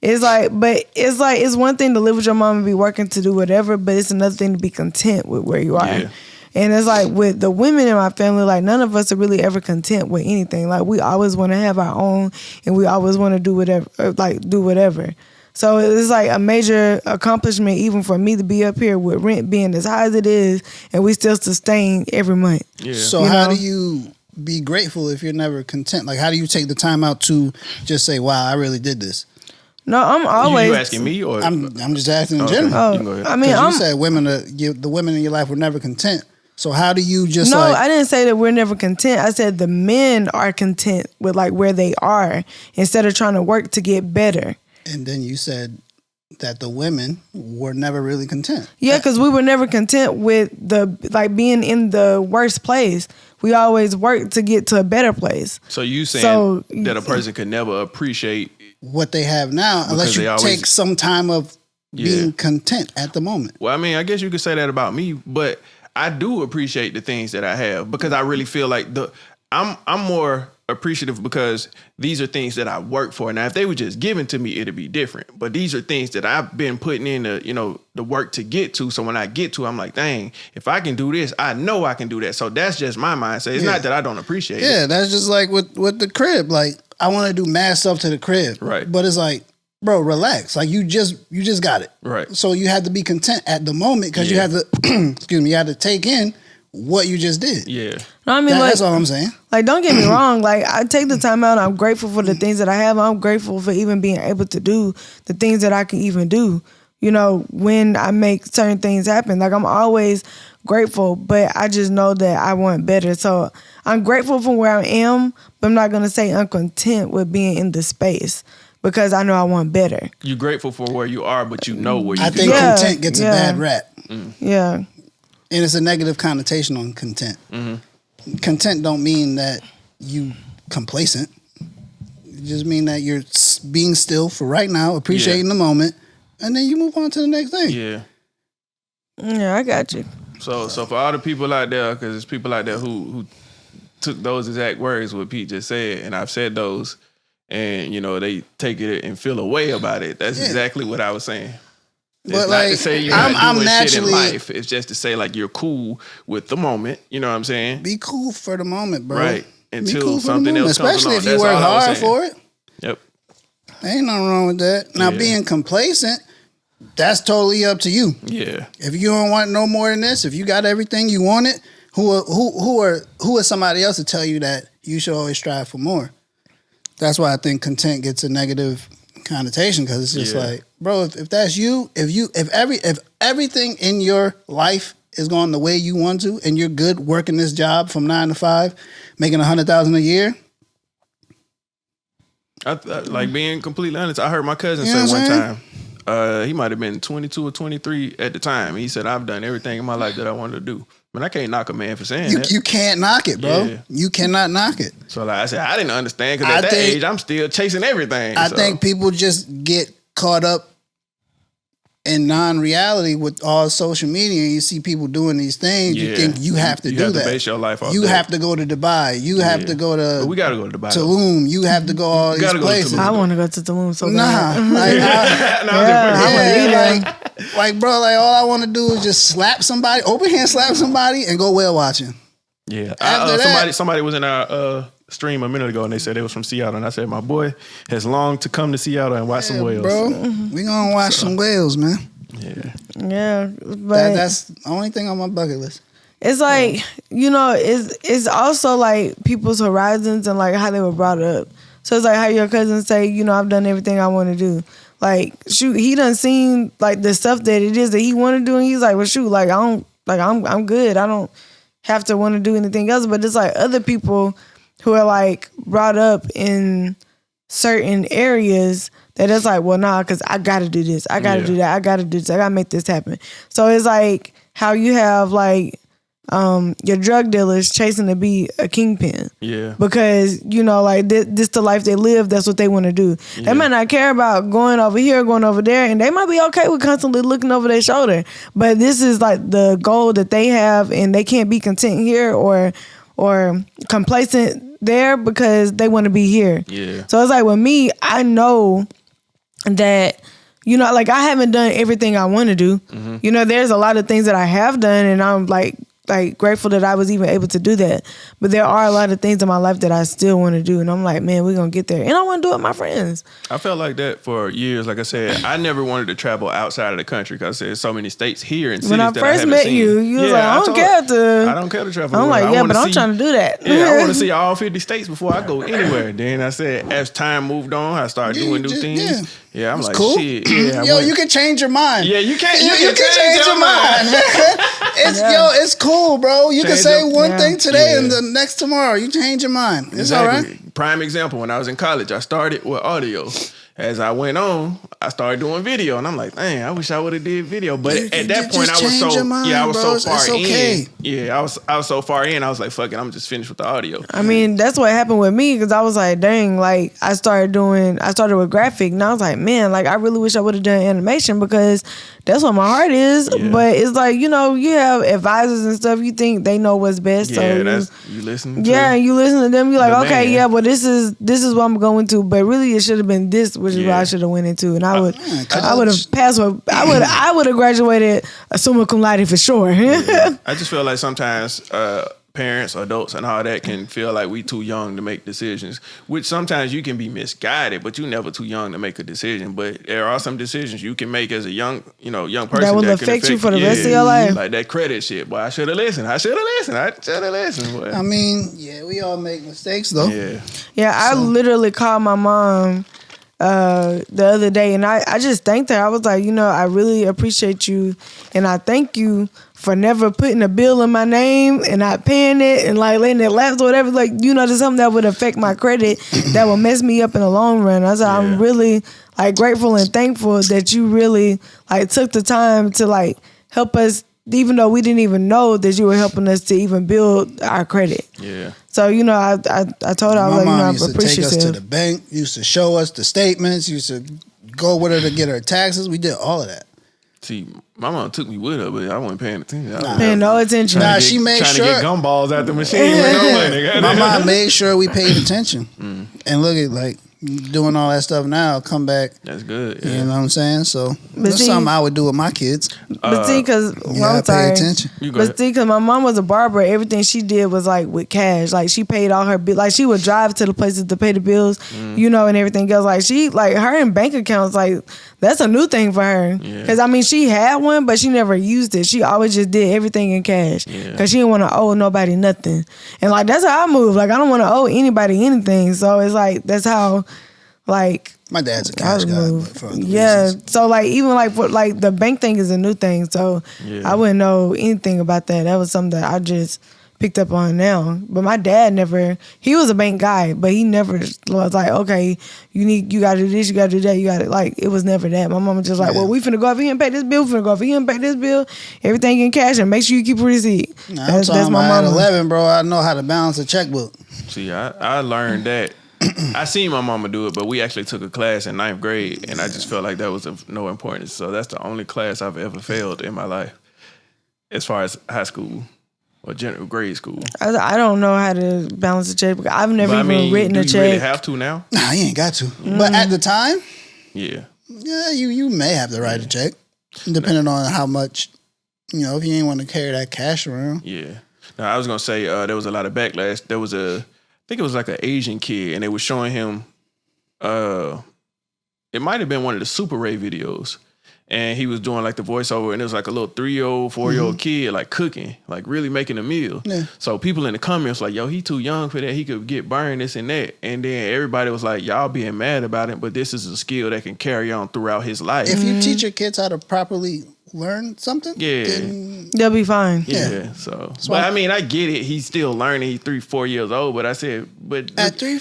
C: it's like it's one thing to live with your mom and be working to do whatever, but it's another thing to be content with where you are.
B: Yeah.
C: And it's like with the women in my family, like none of us are really ever content with anything. Like we always want to have our own, and we always want to do whatever. So it's like a major accomplishment even for me to be up here with rent being as high as it is, and we still sustain every month.
B: Yeah.
A: So how do you be grateful if you're never content? Like, how do you take the time out to just say, "Wow, I really did this"?
C: No, I'm always.
B: You asking me or
A: I'm just asking in general.
C: Oh,
B: You can go ahead.
C: I mean,
A: 'Cause you said the women in your life were never content. So how do you just
C: no,
A: like?
C: I didn't say that we're never content. I said the men are content with like where they are instead of trying to work to get better.
A: And then you said that the women were never really content.
C: Yeah, because we were never content with being in the worst place. We always worked to get to a better place.
B: So you saying that a person could never appreciate
A: what they have now unless you take some time of being content at the moment.
B: Well, I mean, I guess you could say that about me, but I do appreciate the things that I have because I really feel like I'm more appreciative because these are things that I work for. Now, if they were just given to me, it'd be different. But these are things that I've been putting in the work to get to. So when I get to, I'm like, dang, if I can do this, I know I can do that. So that's just my mindset. It's not that I don't appreciate it.
A: Yeah, that's just like with the crib. Like, I want to do mad stuff to the crib.
B: Right.
A: But it's like, bro, relax. Like you just got it.
B: Right.
A: So you had to be content at the moment because you had to you had to take in what you just did.
B: Yeah.
C: No, I mean,
A: That's all I'm saying.
C: Like, don't get me wrong. Like, I take the time out. I'm grateful for the things that I have. I'm grateful for even being able to do the things that I can even do, when I make certain things happen. Like, I'm always grateful, but I just know that I want better. So I'm grateful for where I am, but I'm not going to say I'm content with being in the space because I know I want better.
B: You're grateful for where you are, but you know where you
A: I
B: can
A: think
B: go.
A: content gets a bad rap.
C: Yeah.
A: And it's a negative connotation on content. Mm-hmm. Content don't mean that you complacent. It just mean that you're being still for right now, appreciating the moment, and then you move on to the next thing.
B: Yeah.
C: Yeah, I got you.
B: So for all the people out there, because there's people out there who took those exact words what Pete just said, and I've said those, and they take it and feel a way about it. That's exactly what I was saying. It's
A: But
B: not to say you're
A: I'm
B: not doing
A: naturally
B: shit in life. It's just to say like you're cool with the moment. You know what I'm saying?
A: Be cool for the moment, bro.
B: Right.
A: Be
B: Until
A: cool for
B: something
A: the moment,
B: else comes
A: especially
B: along.
A: if you
B: That's
A: work
B: all I was
A: hard
B: saying.
A: for it.
B: Yep.
A: Ain't nothing wrong with that. Now, being complacent, that's totally up to you.
B: Yeah.
A: If you don't want no more than this, if you got everything you wanted, who are somebody else to tell you that you should always strive for more? That's why I think content gets a negative connotation because it's just like, bro, if that's you, if everything in your life is going the way you want to, and you're good working this job from 9 to 5, making $100,000 a year.
B: I like being completely honest. I heard my cousin
A: You know
B: say
A: what
B: one
A: I'm
B: time, he might have been 22 or 23 at the time. He said, I've done everything in my life that I wanted to do. But I can't knock a man for saying that.
A: You can't knock it, bro.
B: Yeah.
A: You cannot knock it.
B: So like I said, I didn't understand because at that age, I'm still chasing everything.
A: I think people just get caught up in non-reality with all social media, and you see people doing these things, you think you have to do that.
B: To base your life off
A: you
B: that.
A: have to go to Dubai. You have to go to.
B: But we gotta go to Dubai.
A: Tulum. You have to go all these places.
C: I want to go to Tulum so
A: bad. Like, bro, like all I want to do is just slap somebody, open hand slap somebody, and go whale watching.
B: Yeah.
A: After
B: somebody was in our stream a minute ago, and they said they was from Seattle, and I said my boy has longed to come to Seattle and watch some whales.
A: Bro, we gonna watch some whales, man.
C: Yeah, but
A: that's the only thing on my bucket list.
C: It's like, it's also like people's horizons and like how they were brought up. So it's like how your cousins say, I've done everything I want to do. Like, shoot, he done seen like the stuff that it is that he want to do, and he's like, well, shoot, like I'm good. I don't have to want to do anything else. But it's like other people who are like brought up in certain areas that it's like, well, nah, because I got to do this. I got to do that. I got to do this. I got to make this happen. So it's like how you have like your drug dealers chasing to be a kingpin.
B: Yeah.
C: Because, like this the life they live. That's what they want to do. Yeah. They might not care about going over here, going over there, and they might be okay with constantly looking over their shoulder. But this is like the goal that they have, and they can't be content here or complacent there because they want to be here.
B: Yeah.
C: So it's like with me, I know that, like I haven't done everything I want to do. Mm-hmm. There's a lot of things that I have done, and I'm like grateful that I was even able to do that. But there are a lot of things in my life that I still want to do, and I'm like, man, we're gonna get there. And I want to do it with my friends.
B: I felt like that for years. Like I said, I never wanted to travel outside of the country because there's so many states here and cities
C: when I
B: that
C: first
B: I
C: met
B: seen.
C: you was like, I don't care to
B: travel.
C: I'm like, yeah, but I'm trying to do that.
B: Yeah, I want to see all 50 states before I go anywhere. Then I said, as time moved on, I started doing new things. Yeah, I'm
A: it's
B: like,
A: cool.
B: shit. Yeah,
A: you can change your mind.
B: Yeah, you can.
A: You can change your mind. It's cool, bro. You can say one thing today and the next tomorrow you change your mind. It's all right.
B: Prime example, when I was in college, I started with audio. As I went on, I started doing video, and I'm like, dang, I wish I would have did video. But at that point, I was so far in. Yeah, I was so far in. I was like, fuck it, I'm just finished with the audio.
C: I mean, that's what happened with me because I was like, dang, like I started with graphic, and I was like, man, like I really wish I would have done animation because that's what my heart is. Yeah. But it's like, you have advisors and stuff. You think they know what's best.
B: Yeah, so you listen.
C: Yeah, and you listen to them. You're like, okay, yeah, well, this is what I'm going to. But really, it should have been this, which is what I should have went into, and I would have passed. I would have graduated summa cum laude for sure.
B: Yeah. I just feel like sometimes parents, adults, and all that can feel like we too young to make decisions, which sometimes you can be misguided, but you're never too young to make a decision. But there are some decisions you can make as a young person
C: that will affect you for the rest of your life.
B: Like that credit shit. Boy, I should have listened. Boy.
A: I mean, yeah, we all make mistakes though.
C: Yeah. I literally called my mom the other day, and I just thanked her. I was like, I really appreciate you, and I thank you for never putting a bill in my name and not paying it and like letting it lapse or whatever. Like, there's something that would affect my credit that would mess me up in the long run. I said, I'm really like grateful and thankful that you really like took the time to like help us, even though we didn't even know that you were helping us to even build our credit.
B: Yeah.
C: So, I told her, I was like,
A: mom used to take us to the bank, used to show us the statements, used to go with her to get her taxes. We did all of that.
B: See, my mom took me with her, but I wasn't paying attention.
C: Paying no attention.
A: She made sure.
B: Trying to get gumballs out the machine with no money.
A: My mom made sure we paid attention. And look at like doing all that stuff now, come back.
B: That's good.
A: Yeah. You know what I'm saying? So
C: but
A: that's something I would do with my kids.
C: But see, because
A: pay attention.
C: But see, because my mom was a barber, everything she did was like with cash. Like she paid all her bills. Like she would drive to the places to pay the bills, and everything else. Like she, like her in bank accounts, like that's a new thing for her. Because I mean, she had one, but she never used it. She always just did everything in cash because she didn't want to owe nobody nothing. And like that's how I move. Like I don't want to owe anybody anything. So it's like that's how. Like
A: my dad's a cash guy,
C: so like even like for like the bank thing is a new thing, so I wouldn't know anything about that. That was something that I just picked up on now. But my dad never. He was a bank guy, but he never was like, okay, you got to do this, you got to do that, you got to like. It was never that. My mom was just like, well, we finna go over here and pay this bill. We finna go over here and pay this bill. Everything in cash, and make sure you keep a receipt.
A: That's my mom. At 11, bro, I know how to balance a checkbook.
B: See, I learned that I seen my mama do it, but we actually took a class in 9th grade, and I just felt like that was of no importance. So that's the only class I've ever failed in my life, as far as high school or general grade school.
C: I don't know how to balance a check because I've never written a check.
B: Do you really have to now?
A: Nah, you ain't got to. But at the time,
B: yeah,
A: you may have to write a check, depending on how much. If you ain't want to carry that cash around.
B: Yeah. Now I was gonna say there was a lot of backlash. There was I think it was like an Asian kid, and they were showing him. It might have been one of the Super Ray videos, and he was doing like the voiceover, and it was like a little 3-year-old, 4-year-old kid like cooking, like really making a meal. Yeah. So people in the comments like, "Yo, he too young for that. He could get burned, this and that." And then everybody was like, "Y'all being mad about it, but this is a skill that can carry on throughout his life."
A: If you teach your kids how to properly learn something,
B: then
C: they'll be fine.
B: Yeah. So but I mean, I get it. He's still learning. He's 3-4 years old. But I said, but
A: at 3,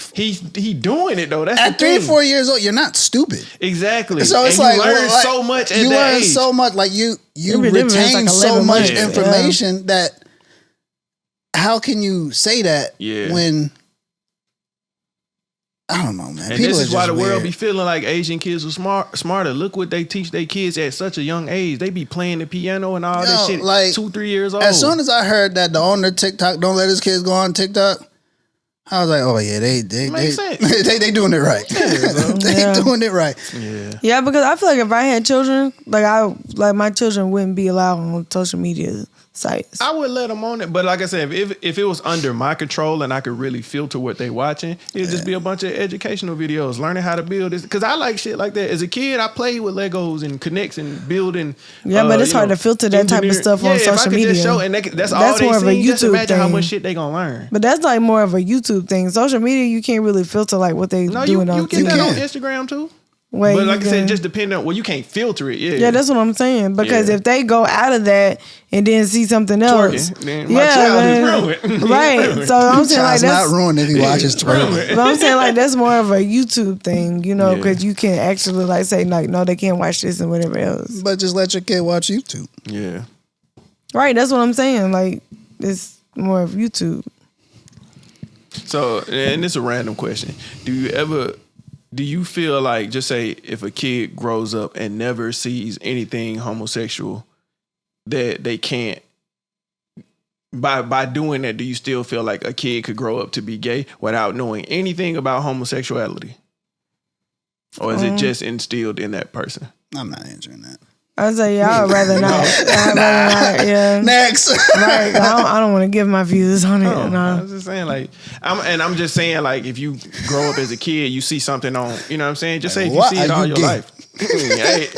B: he doing it though. That's
A: at 3 or 4 years old. You're not stupid.
B: Exactly.
A: So it's
B: and you learn so much.
A: You learn so much. Like you retain so much information that. How can you say that when? I don't know, man.
B: And this is why the world be feeling like Asian kids are smarter. Look what they teach their kids at such a young age. They be playing the piano and all that shit like 2-3 years old.
A: As soon as I heard that the owner of TikTok don't let his kids go on TikTok, I was like, oh yeah, they doing it right. They doing it right.
C: Yeah, because I feel like if I had children, like my children wouldn't be allowed on social media sites.
B: I would let them on it, but like I said, if it was under my control and I could really filter what they watching, it'd just be a bunch of educational videos, learning how to build this. Because I like shit like that. As a kid, I played with Legos and Connects and building.
C: Yeah, but it's hard to filter that type of stuff on social media.
B: Just show, and that's all they
C: more of a
B: see. Just
C: YouTube
B: imagine
C: thing.
B: how much shit they gonna learn.
C: But that's like more of a YouTube thing. Social media, you can't really filter like what they doing on.
B: You get that on Instagram too.
C: Wait,
B: but like I said, just depending on, you can't filter it. Yeah,
C: that's what I'm saying. Because if they go out of that and then see something else,
B: then my child is ruined.
C: Right. So I'm saying like that's
A: not ruined if he watches twerking.
C: But I'm saying like that's more of a YouTube thing, because you can actually like say like no, they can't watch this and whatever else.
A: But just let your kid watch YouTube.
B: Yeah.
C: Right. That's what I'm saying. Like it's more of YouTube.
B: So, and it's a random question. Do you feel like, just say if a kid grows up and never sees anything homosexual, that they can't, by doing that, do you still feel like a kid could grow up to be gay without knowing anything about homosexuality? Or is it just instilled in that person?
A: I'm not answering that.
C: I'd say I'd rather not. I'd rather not. Yeah.
A: Next.
C: Right. I don't want to give my views on it. No.
B: I was just saying I'm just saying like if you grow up as a kid, you see something on, you know what I'm saying? Just say if you see it all your life.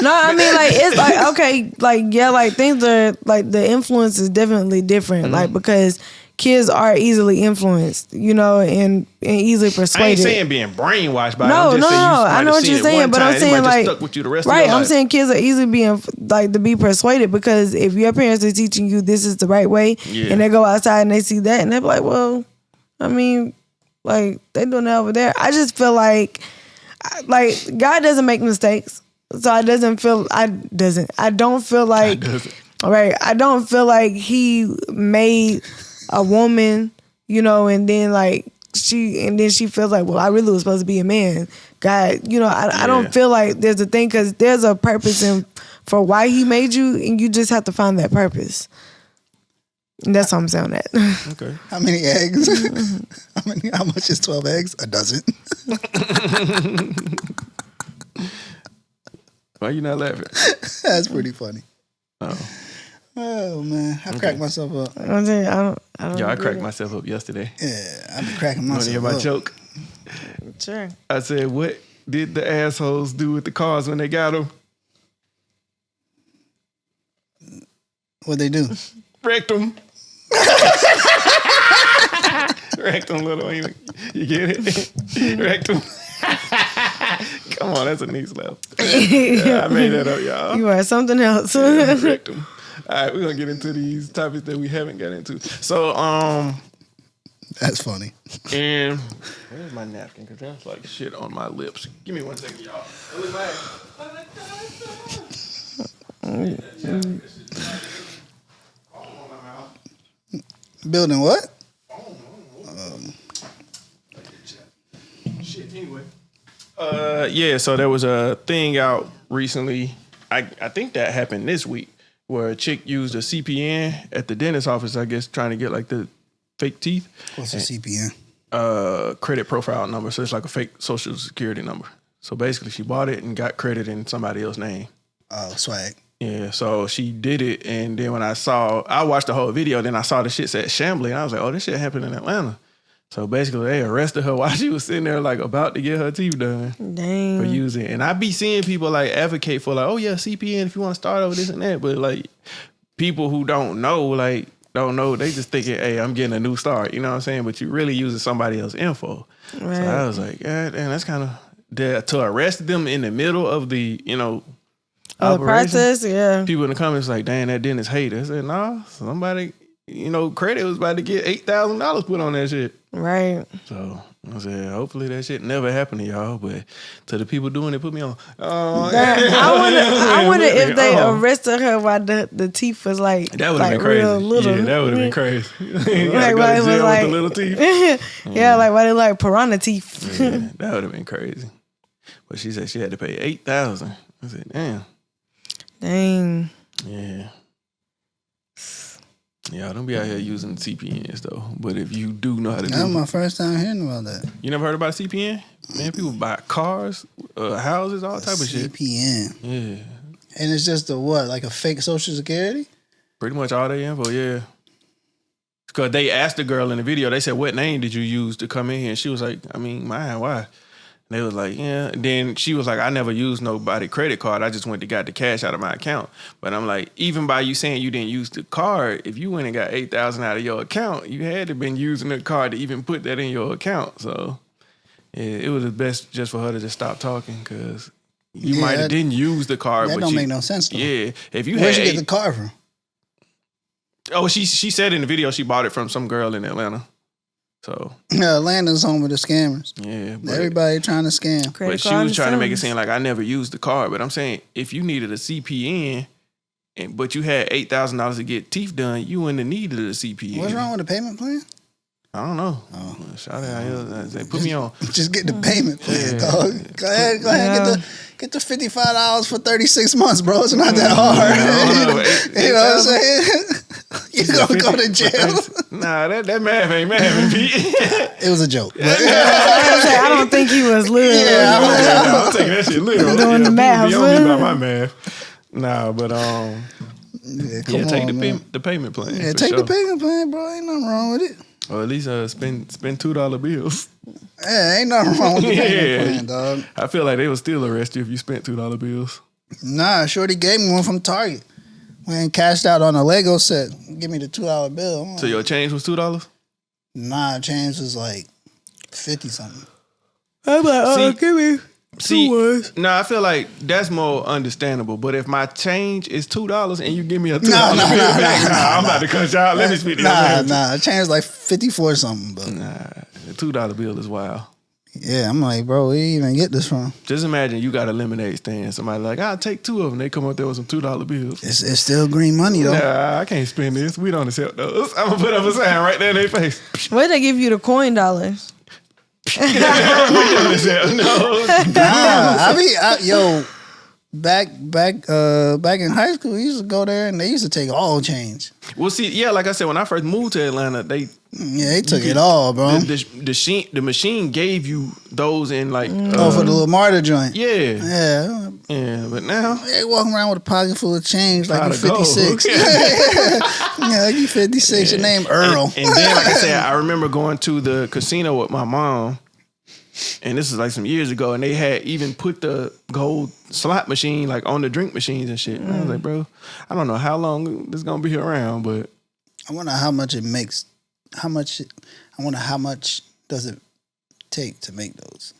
C: No, I mean like it's like okay, like yeah, like things are like the influence is definitely different, like because kids are easily influenced, and easily persuaded.
B: I ain't saying being brainwashed by
C: no,
B: it. I'm just saying
C: I know what you're saying, but I'm saying like
B: stuck with you the rest of your life.
C: I'm saying kids are easily being like to be persuaded because if your parents are teaching you this is the right way, and they go outside and they see that and they're like, well, I mean, like they doing that over there. I just feel like God doesn't make mistakes, so I don't feel like right. I don't feel like He made a woman, and then she feels like, well, I really was supposed to be a man. God, I don't feel like there's a thing because there's a purpose for why He made you, and you just have to find that purpose. And that's how I'm saying that.
B: Okay.
A: How many eggs? How much is 12 eggs? A dozen.
B: Why you not laughing?
A: That's pretty funny.
B: Oh
A: man, I cracked myself up.
C: I don't.
B: I cracked myself up yesterday.
A: Yeah, I've been cracking myself up.
B: You want to hear my joke?
C: Sure.
B: I said, what did the assholes do with the cars when they got them?
A: What'd they do?
B: Wrecked them. Wrecked them, little. You get it? Wrecked them. Come on, that's a neat laugh. I made that up, y'all.
C: You are something else.
B: Wrecked them. All right, we're gonna get into these topics that we haven't got into. So,
A: that's funny.
B: And where's my napkin? Because that's like shit on my lips. Give me 1 second, y'all.
A: Building what?
B: Shit. yeah, so there was a thing out recently. I think that happened this week where a chick used a CPN at the dentist office, I guess, trying to get like the fake teeth.
A: What's a CPN?
B: Credit profile number. So it's like a fake social security number. So basically she bought it and got credit in somebody else's name.
A: Oh, swag.
B: Yeah, so she did it, and then when I watched the whole video, then I saw the shit said Chamblee, and I was like, oh, this shit happened in Atlanta. So basically, they arrested her while she was sitting there, like, about to get her teeth done.
C: Dang.
B: For using it. And I be seeing people, like, advocate for, like, oh, yeah, CPN if you want to start over this and that. But, like, people who don't know, they just thinking, hey, I'm getting a new start. You know what I'm saying? But you really using somebody else's info. Right. So I was like, yeah, damn, that's kind of... To arrest them in the middle of the,
C: the process, yeah.
B: People in the comments like, dang, that dentist hate. I said, nah, somebody, credit was about to get $8,000 put on that shit.
C: Right.
B: So I said, hopefully that shit never happened to y'all, but to the people doing it, put me on.
C: I wonder if they arrested her while the teeth was like
B: that would have been crazy.
C: Real little.
B: Yeah, that would have been crazy.
C: Like why it was like
B: with the little teeth.
C: Yeah, like why they like piranha teeth.
B: Yeah, that would have been crazy. But she said she had to pay $8,000. I said, damn.
C: Dang.
B: Yeah. Yeah, don't be out here using CPNs though. But if you do know how to do it.
A: That was my first time hearing about that.
B: You never heard about CPN? Man, people buy cars, houses, all type of shit.
A: CPN.
B: Yeah.
A: And it's just like a fake social security?
B: Pretty much all their info, yeah. Because they asked the girl in the video, they said, what name did you use to come in here? And she was like, mine, why? They was like, yeah. Then she was like, I never used nobody credit card. I just went and got the cash out of my account. But I'm like, even by you saying you didn't use the card, if you went and got $8,000 out of your account, you had to been using the card to even put that in your account. So yeah, it was the best just for her to just stop talking because you might have didn't use the card.
A: That don't make no sense though.
B: Yeah. If you
A: Where'd you get the card from?
B: Oh, she said in the video she bought it from some girl in Atlanta. So
A: Atlanta's home of the scammers.
B: Yeah,
A: everybody trying to scam.
B: But she was trying to make it seem like I never used the card. But I'm saying if you needed a CPN, but you had $8,000 to get teeth done, you wouldn't have needed a CPN.
A: What's wrong with the payment plan?
B: I don't know. Oh. Shout out here. Put me on.
A: Just get the payment plan, dog. Go ahead. Get the $55 for 36 months, bro. It's not that hard. You know what I'm saying? You gonna go to jail?
B: Nah, that math ain't math, Pete.
A: It was a joke.
C: I don't think he was literal.
B: Yeah, I'm taking that shit literal.
C: Doing the math.
B: Be on me about my math. Nah, but take the payment plan.
A: Yeah, take the payment plan, bro. Ain't nothing wrong with it.
B: Or at least spend $2 bills.
A: Yeah, ain't nothing wrong with the payment plan, dog.
B: I feel like they would still arrest you if you spent $2 bills.
A: Nah, Shorty gave me one from Target. When cashed out on a Lego set, give me the $2 bill.
B: So your change was $2?
A: Nah, change was like 50 something.
C: I'm like, give me $2.
B: Nah, I feel like that's more understandable. But if my change is $2 and you give me a $2 bill I'm about to cut you out. Let me speak to you.
A: Nah, change is like 54 something. But
B: the $2 bill is wild.
A: Yeah, I'm like, bro, where you even get this from?
B: Just imagine you got a lemonade stand. Somebody like, I'll take 2 of them. They come up there with some $2 bills.
A: It's still green money, though.
B: Nah, I can't spend this. We don't accept those. I'm going to put up a sign right there in their face.
C: Where'd they give you the coin dollars?
B: We don't accept no.
A: Nah, back in high school, we used to go there and they used to take all change.
B: Well, see, yeah, like I said, when I first moved to Atlanta, they
A: took it all, bro.
B: The machine gave you those in like
A: for the little martyr joint.
B: Yeah. But now
A: they walking around with a pocket full of change like you 56. Like you 56. Your name Earl.
B: And then, like I said, I remember going to the casino with my mom. And this is like some years ago, and they had even put the gold slot machine like on the drink machines and shit. And I was like, bro, I don't know how long this is gonna be around, but
A: I wonder how much it makes. I wonder how much does it take to make those?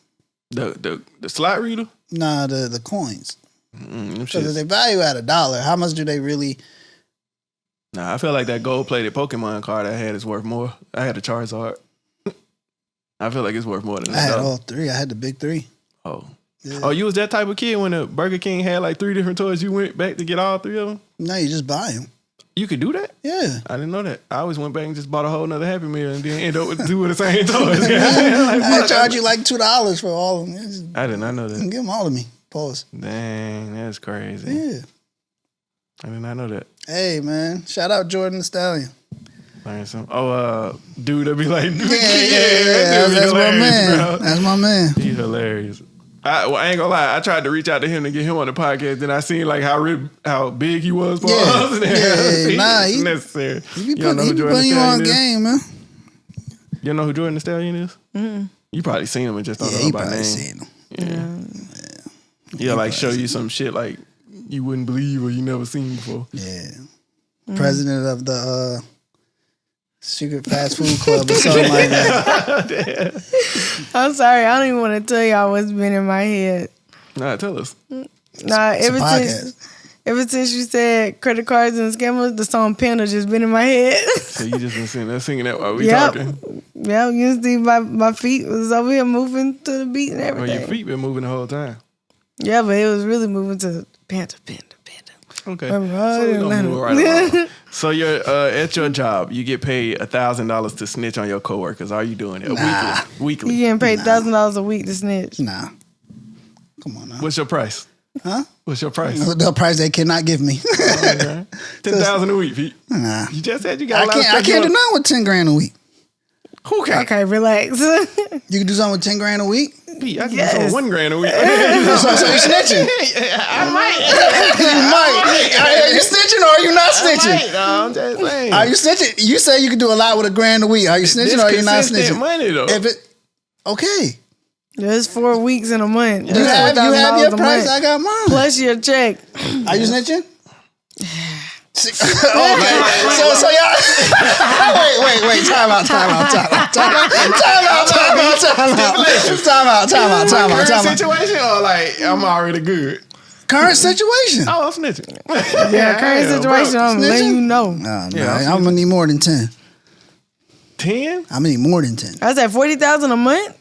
B: The slot reader?
A: Nah, the coins. Because if they value at $1, how much do they really?
B: Nah, I feel like that gold-plated Pokemon card I had is worth more. I had a Charizard. I feel like it's worth more than that.
A: I had all 3. I had the big 3.
B: Oh. Yeah. Oh, you was that type of kid when the Burger King had like 3 different toys, you went back to get all 3 of them?
A: No, you just buy them.
B: You could do that?
A: Yeah.
B: I didn't know that. I always went back and just bought a whole nother Happy Meal and then end up with two of the same toys.
A: I charge you like $2 for all of them.
B: I did not know that.
A: Give them all to me. Pause.
B: Dang, that's crazy.
A: Yeah.
B: I did not know that.
A: Hey, man. Shout out Jordan the Stallion.
B: Dude, that be like,
A: yeah. That's my man.
B: Bro.
A: That's my man.
B: He's hilarious. I ain't gonna lie. I tried to reach out to him to get him on the podcast. Then I seen like how big he was for us.
A: He's
B: necessary.
A: He be putting you on game, man.
B: You know who Jordan the Stallion is? Mm-hmm. You probably seen him and just don't know by name.
A: Seen him.
B: Yeah. He'll like show you some shit like you wouldn't believe or you never seen before.
A: Yeah. President of the secret fast food club or something like that.
C: I'm sorry, I don't even want to tell y'all what's been in my head.
B: Nah, tell us.
C: Ever since you said credit cards and scammers, the song Panda just been in my head.
B: So you just been singing that while we talking?
C: Yeah, you see my feet was over here moving to the beat and everything.
B: Oh, your feet been moving the whole time.
C: Yeah, but it was really moving to Panda.
B: Okay. So we gonna move right along. So you're at your job, you get paid $1,000 to snitch on your coworkers. Are you doing it weekly?
C: You getting paid $1,000 a week to snitch?
A: Nah. Come on now.
B: What's your price?
A: Huh?
B: What's your price?
A: The price they cannot give me.
B: Okay. $10,000 a week, Pete.
A: Nah.
B: You just said you got a lot of stuff.
A: I can't do nothing with $10,000 a week.
B: Who can?
C: Okay, relax.
A: You can do something with $10,000 a week?
B: Pete, I can do something with $1,000 a week.
A: So you're snitching?
B: I might.
A: You might. Are you snitching or are you not snitching?
B: No, I'm just saying.
A: Are you snitching? You say you can do a lot with $1,000 a week. Are you snitching or are you not snitching?
B: Money though.
A: Okay.
C: There's 4 weeks in a month.
A: You have your price. I got mine.
C: Plus your check.
A: Are you snitching? Okay. So y'all. Wait. Time out.
B: Current situation or like I'm already good?
A: Current situation.
B: Oh, I'm snitching.
C: Yeah, current situation. I'm letting you know.
A: No, I'm gonna need more than 10.
B: 10?
A: I'm gonna need more than 10.
C: I said $40,000 a month.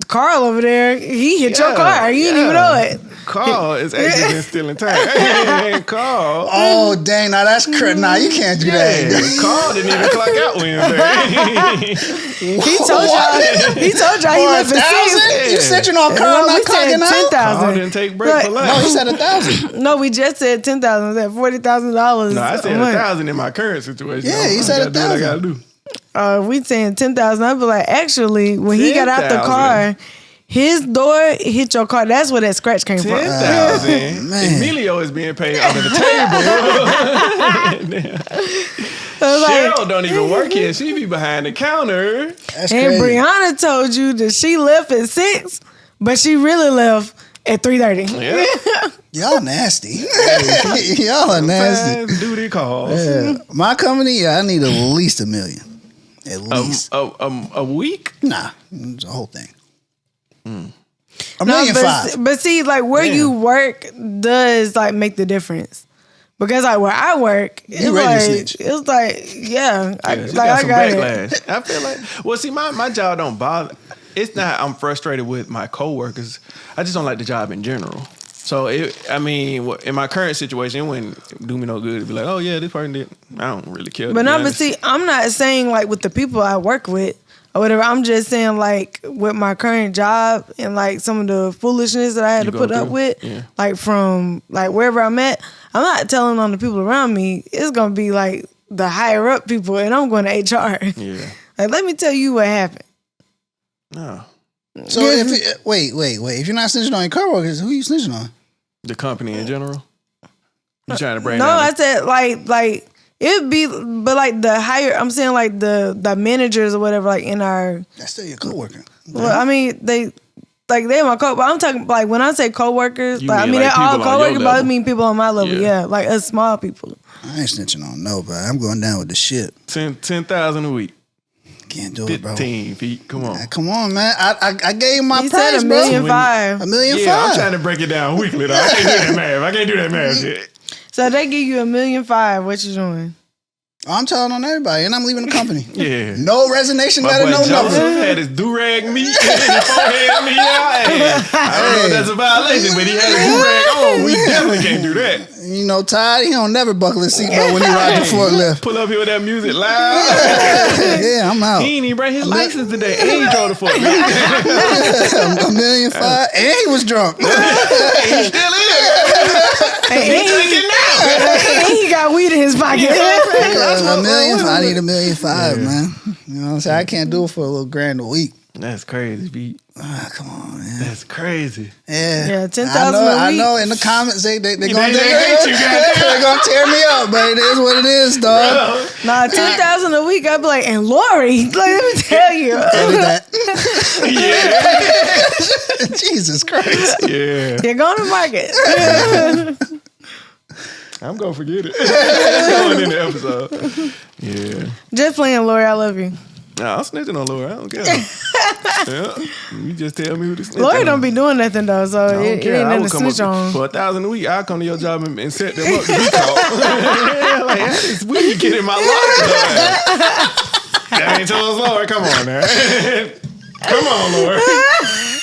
C: Carl over there, he hit your car. You didn't even know it.
B: Carl is actually been stealing time. Carl.
A: Oh, dang. Now that's crazy. Nah, you can't do that.
B: Carl didn't even clock out Wednesday.
C: He told y'all he left at 6.
A: You snitching on Carl not clocking out?
C: 10,000.
B: Carl didn't take break for lunch.
A: No, he said 1,000.
C: No, we just said 10,000. We said $40,000.
B: No, I said 1,000 in my current situation.
A: Yeah, he said 1,000.
B: I gotta do.
C: We saying 10,000. I'd be like, actually, when he got out the car, his door hit your car. That's where that scratch came from.
B: 10,000. Emilio is being paid under the table. Cheryl don't even work here. She be behind the counter.
A: That's
C: and
A: crazy.
C: Brianna told you that she left at 6, but she really left at 3:30.
B: Yeah.
A: Y'all nasty. Y'all are nasty.
B: Duty calls.
A: Yeah. My company, I need at least $1 million. At least.
B: A week?
A: Nah, it's the whole thing. $1.5 million.
C: But see, like where you work does like make the difference. Because like where I work, it's like, yeah, I
B: got
C: got
B: backlash.
C: it.
B: I feel like, well, see, my job don't bother. It's not I'm frustrated with my coworkers. I just don't like the job in general. So, in my current situation, it wouldn't do me no good to be like, oh, yeah, this person did. I don't really care.
C: But see, I'm not saying like with the people I work with or whatever. I'm just saying like with my current job and like some of the foolishness that I had to put up with, like from like wherever I'm at, I'm not telling on the people around me. It's going to be like the higher up people and I'm going to HR.
B: Yeah.
C: Like, let me tell you what happened.
B: No.
A: So wait. If you're not snitching on your coworkers, who are you snitching on?
B: The company in general? You trying to bring
C: No,
B: down
C: I said like it'd be, but like the higher, I'm saying like the managers or whatever, like in our.
A: That's still your coworker.
C: Well, I mean they're my but I'm talking like when I say coworkers, like, I mean they're all coworkers, but I mean people on my level, yeah, like us small people.
A: I ain't snitching on nobody. I'm going down with the shit.
B: 10,000 a week.
A: Can't do it, bro.
B: 15 feet. Come on.
A: Come on, man. I gave him my
C: He
A: price,
C: said
A: bro.
C: $1.5 million.
A: $1.5 million.
B: Yeah, I'm trying to break it down weekly, though. I can't do that math shit.
C: So they give you $1.5 million. What you doing?
A: I'm telling on everybody, and I'm leaving the company.
B: Yeah.
A: No resignation letter, no
B: Joseph
A: nothing.
B: had his do-rag meat and his forehead meat out. I don't know if that's a violation, but he had his do-rag on. We definitely can't do that.
A: You know, Todd, he don't never buckle his seatbelt when he ride the forklift.
B: Pull up here with that music loud.
A: Yeah, I'm out.
B: He ain't even bring his license today. And he drove the forklift.
A: $1.5 million, and he was drunk.
B: He still is.
C: And he got weed in his pocket.
A: $1.5 million. I need $1.5 million, man. You know what I'm saying? I can't do it for a little grand a week.
B: That's crazy, Pete.
A: Come on, man.
B: That's crazy.
A: Yeah,
C: 10,000 a
A: I
C: week.
A: know. In the comments, they're gonna
B: hate you,
A: they're gonna tear me up, but it is what it is, dog.
C: Nah, 10,000 a week. I'd be like, and Lori, like, let me tell you.
B: Yeah.
A: Jesus Christ.
B: Yeah.
C: You're going to market.
B: I'm gonna forget it. Going in the episode. Yeah.
C: Just playing, Lori. I love you.
B: Nah, I'm snitching on Lori. I don't care. Yeah. You just tell me who to snitch
C: Lori
B: on.
C: don't be doing nothing though, so
B: I don't
C: it
B: care.
C: ain't
B: I
C: nothing
B: would
C: to
B: come
C: snitch
B: up
C: on.
B: for $1,000 a week. I'll come to your job and set them up to be caught. Like, it's weed get in my locker. That ain't told us, Lori. Come on now. Come on, Lori.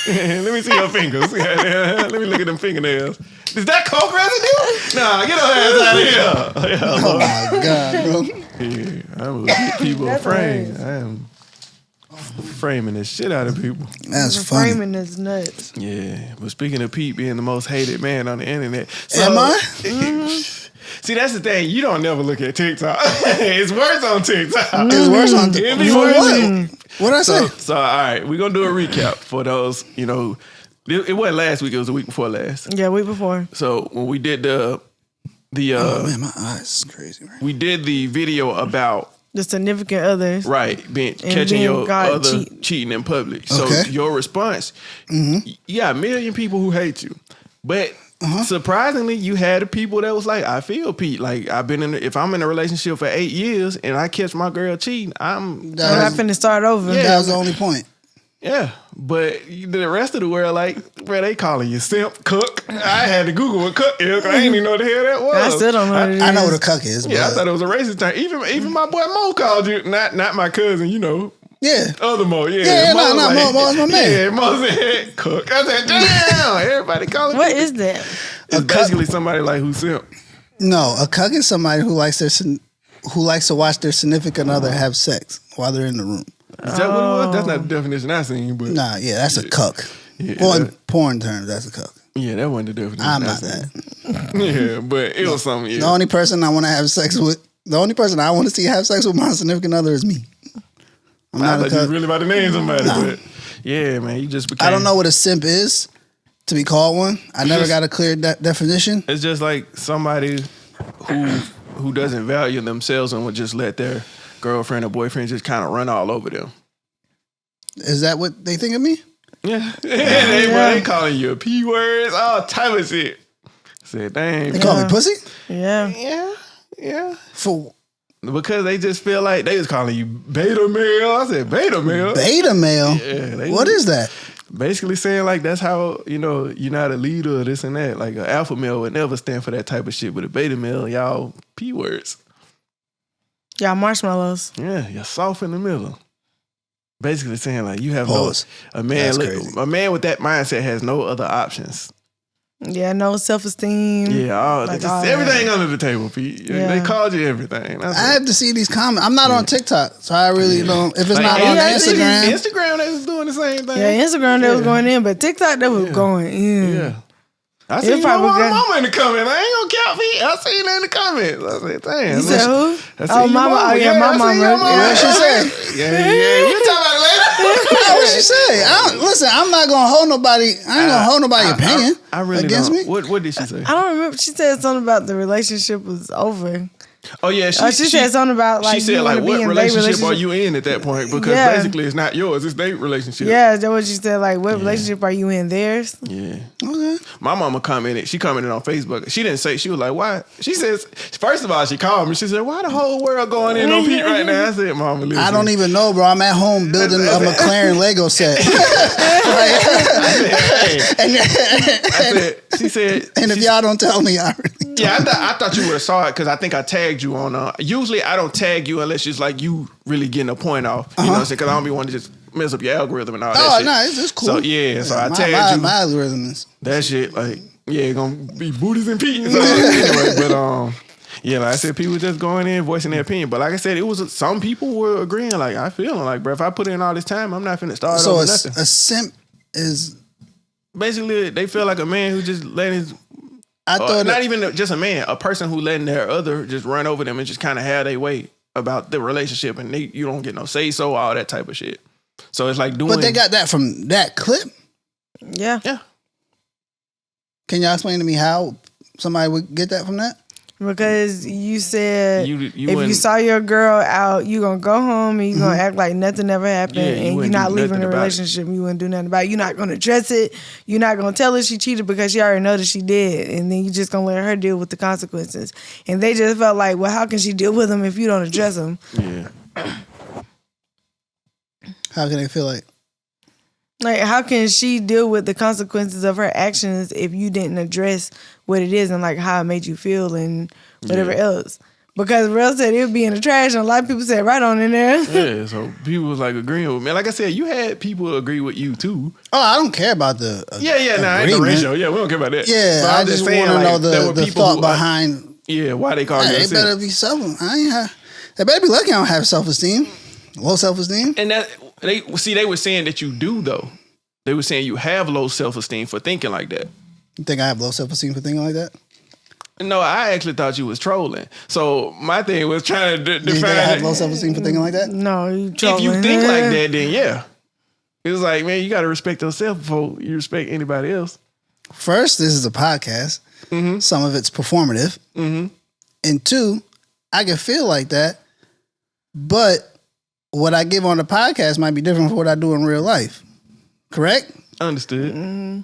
B: Let me see your fingers. Let me look at them fingernails. Is that coke residue? Nah, get her ass out of here. Yeah,
A: Oh my God, bro.
B: yeah, I will get people framed. I am framing the shit out of people.
A: That's
C: The
A: funny.
C: framing is nuts.
B: Yeah, but speaking of Pete being the most hated man on the internet,
A: Am I?
B: See, that's the thing. You don't never look at TikTok. It's worse on TikTok.
A: It's worse on
B: It be
A: for
B: worse.
A: what? What did I say?
B: So, all right, we're gonna do a recap for those. You know, it wasn't last week. It was the week before last.
C: Yeah, week before.
B: So when we did the
A: Oh man, my eyes is crazy. Right?
B: we did the video about
C: The significant others.
B: catching
C: being
B: your
C: caught
B: other cheating in public. So
A: Okay.
B: your response, you got 1 million people who hate you, but surprisingly, you had the people that was like, I feel Pete. Like if I'm in a relationship for 8 years and I catch my girl cheating, I'm
C: I'm not finna start over.
A: That was the only point.
B: yeah. But the rest of the world, like, bro, they calling you simp, cook. I had to Google what cook is, 'cause I ain't even know what the hell that was.
C: I still don't know what it is.
A: I know what a cuck is.
B: Yeah, I
A: but
B: thought it was a racist term. Even my boy Mo called you, not my cousin, you know.
A: yeah.
B: Other Mo, yeah.
A: Yeah,
B: Mo was
A: no, Mo's my man.
B: Yeah, Mo said cook. I said, damn, everybody calling
C: What
B: me.
C: is that?
B: It's basically somebody like who simp.
A: No, a cuck is somebody who likes to watch their significant other have sex while they're in the room.
B: Is that what it was? That's not the definition I seen, but
A: Nah, yeah, that's a cuck.
B: Yeah,
A: Well, in
B: that-
A: porn terms, that's a cuck.
B: yeah, that wasn't the definition.
A: I'm
B: I
A: not
B: seen.
A: that.
B: Yeah, but it was something. Yeah.
A: The only person I want to have sex with, the only person I want to see have sex with my significant other is me. I'm
B: I
A: not a
B: thought you was
A: cuck.
B: really about to name somebody,
A: Nah.
B: but yeah, man, you just became.
A: I don't know what a simp is to be called one. I never got a clear definition.
B: It's just like somebody who doesn't value themselves and would just let their girlfriend or boyfriend just kind of run all over them.
A: Is that what they think of me?
B: Yeah, they calling you P words, all type of shit. Said, dang,
A: They call me pussy?
C: Yeah.
B: yeah.
A: For
B: Because they just feel like they was calling you beta male. I said beta male.
A: beta male?
B: Yeah,
A: What is that?
B: basically saying like that's how you're not a leader or this and that. Like an alpha male would never stand for that type of shit, but a beta male, y'all P words.
C: Y'all marshmallows.
B: Yeah, you're soft in the middle. Basically saying like you have
A: Pause.
B: a man
A: That's crazy.
B: a man with that mindset has no other options.
C: Yeah, no self-esteem.
B: Yeah,
C: Like
B: just
C: all that.
B: everything under the table, Pete.
C: Yeah.
B: They called you everything. That's
A: I have to see these comments. I'm not on TikTok, so I really don't. If it's
B: like,
A: not on Instagram,
B: Instagram, they was doing the same thing.
C: Yeah, Instagram they was going in, but TikTok they was going in.
B: Yeah. I
C: It
B: seen my
C: probably got-
B: mama in the comments. I ain't gonna count me. I seen her in the comments. I said, damn.
C: You said who?
B: I seen
C: Oh,
B: your
C: mama. Oh, yeah, my
B: I seen
C: mama.
B: your
A: what she say?
B: Yeah. We'll talk about it later.
A: What she say? Listen, I'm not gonna hold nobody. I ain't gonna hold nobody's opinion
B: I really
A: against
B: don't.
A: me.
B: What did she say?
C: I don't remember. She said something about the relationship was over.
B: Oh yeah,
C: She said something about like
B: she said
C: you
B: like
C: wanna be
B: what
C: in
B: relationship
C: their
B: are you in at that point? Because
C: Yeah.
B: basically it's not yours, it's their relationship.
C: Yeah, that's what she said. Like, what relationship are you in? Theirs.
B: Yeah.
A: Okay.
B: My mama commented. She commented on Facebook. She didn't say. She was like, "Why?" She says, first of all, she called me. She said, "Why the whole world going in on Pete right now?" I said, "Mama, listen."
A: I don't even know, bro. I'm at home building a McLaren Lego set.
B: She said,
A: And if y'all don't tell me, I really
B: yeah, I thought you would have saw it because I think I tagged you on. Usually, I don't tag you unless it's like you really getting a point off. You know what I'm saying? Because I don't be wanting to just mess up your algorithm and all that
A: Oh,
B: shit.
A: no, it's cool.
B: So, yeah, so I
A: my,
B: tagged you.
A: my algorithm is.
B: That shit, like, Yeah, gonna be booties and Pete. So, anyway, but yeah, like I said, people just going in voicing their opinion. But like I said, it was some people were agreeing. Like I feeling like, bro, if I put in all this time, I'm not finna start over nothing.
A: So a simp is
B: basically they feel like a man who just letting his. I thought not even just a man, a person who letting their other just run over them and just kind of have their way about the relationship, and you don't get no say so, all that type of shit. So it's like doing.
A: But they got that from that clip.
C: Yeah.
A: Can y'all explain to me how somebody would get that from that?
C: Because you said if you saw your girl out, you gonna go home and you gonna act like nothing ever happened, and you're not leaving the relationship. You wouldn't do nothing about it. You're not gonna address it. You're not gonna tell her she cheated because she already know that she did, and then you just gonna let her deal with the consequences. And they just felt like, well, how can she deal with them if you don't address them?
B: Yeah.
A: How can they feel like?
C: Like, how can she deal with the consequences of her actions if you didn't address what it is and like how it made you feel and whatever else? Because Rell said it would be in the trash, and a lot of people said right on in there.
B: Yeah, so people was like agreeing with me. Like I said, you had people agree with you too.
A: Oh, I don't care about the
B: ain't the ratio. Yeah, we don't care about that.
A: Yeah,
B: but
A: I just want to know the thought behind.
B: Why they call you?
A: They better be they better be lucky I don't have self-esteem, low self-esteem.
B: And that they were saying that you do though. They were saying you have low self-esteem for thinking like that.
A: You think I have low self-esteem for thinking like that?
B: No, I actually thought you was trolling. So my thing was trying to define.
A: You think I have low self-esteem for thinking like that?
C: No, you trolling.
B: If you think like that, then yeah. It was like, man, you got to respect yourself before you respect anybody else.
A: First, this is a podcast. Mm-hmm. Some of it's performative. Mm-hmm. And two, I can feel like that, but what I give on the podcast might be different from what I do in real life. Correct? Understood.
B: Mm-hmm.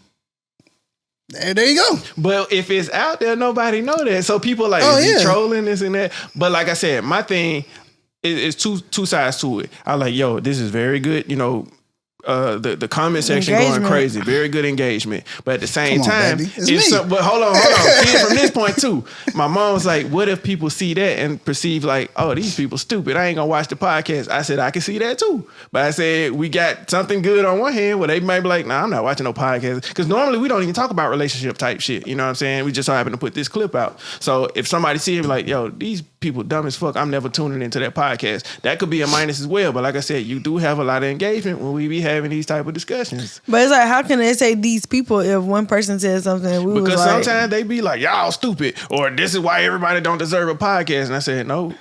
A: There you go.
B: But if it's out there, nobody know that. So people like, is he trolling this and that? But like I said, my thing is two sides to it. I like, yo, this is very good, the comment section going crazy, very good engagement. But at the same time, but hold on. See it from this point too. My mom was like, "What if people see that and perceive like, oh, these people stupid? I ain't gonna watch the podcast." I said, "I can see that too." But I said, we got something good on one hand where they might be like, "Nah, I'm not watching no podcast," because normally we don't even talk about relationship type shit. You know what I'm saying? We just so happen to put this clip out. So if somebody see it, like, yo, these people dumb as fuck, I'm never tuning into that podcast. That could be a minus as well. But like I said, you do have a lot of engagement when we be having these type of discussions.
C: But it's like, how can they say these people if one person says something and
B: because was like, sometimes they be like, y'all stupid, or this is why everybody don't deserve a podcast. And I said, no.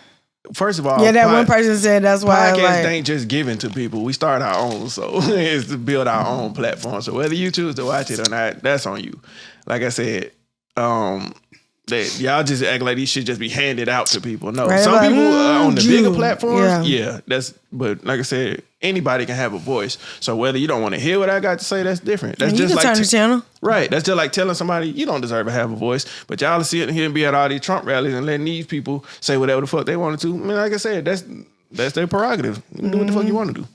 B: First of all,
C: that one person said that's why
B: podcasts ain't just given to people. We start our own, so it's to build our own platform. So whether you choose to watch it or not, that's on you. Like I said, y'all just act like these shit just be handed out to people. No, some people on the bigger platforms, but like I said, anybody can have a voice. So whether you don't want to hear what I got to say, that's different. That's just like
C: turn the channel.
B: Right. That's just like telling somebody you don't deserve to have a voice. But y'all sit here and be at all these Trump rallies and letting these people say whatever the fuck they wanted to. I mean, like I said, that's their prerogative. You can do what the fuck you want to do.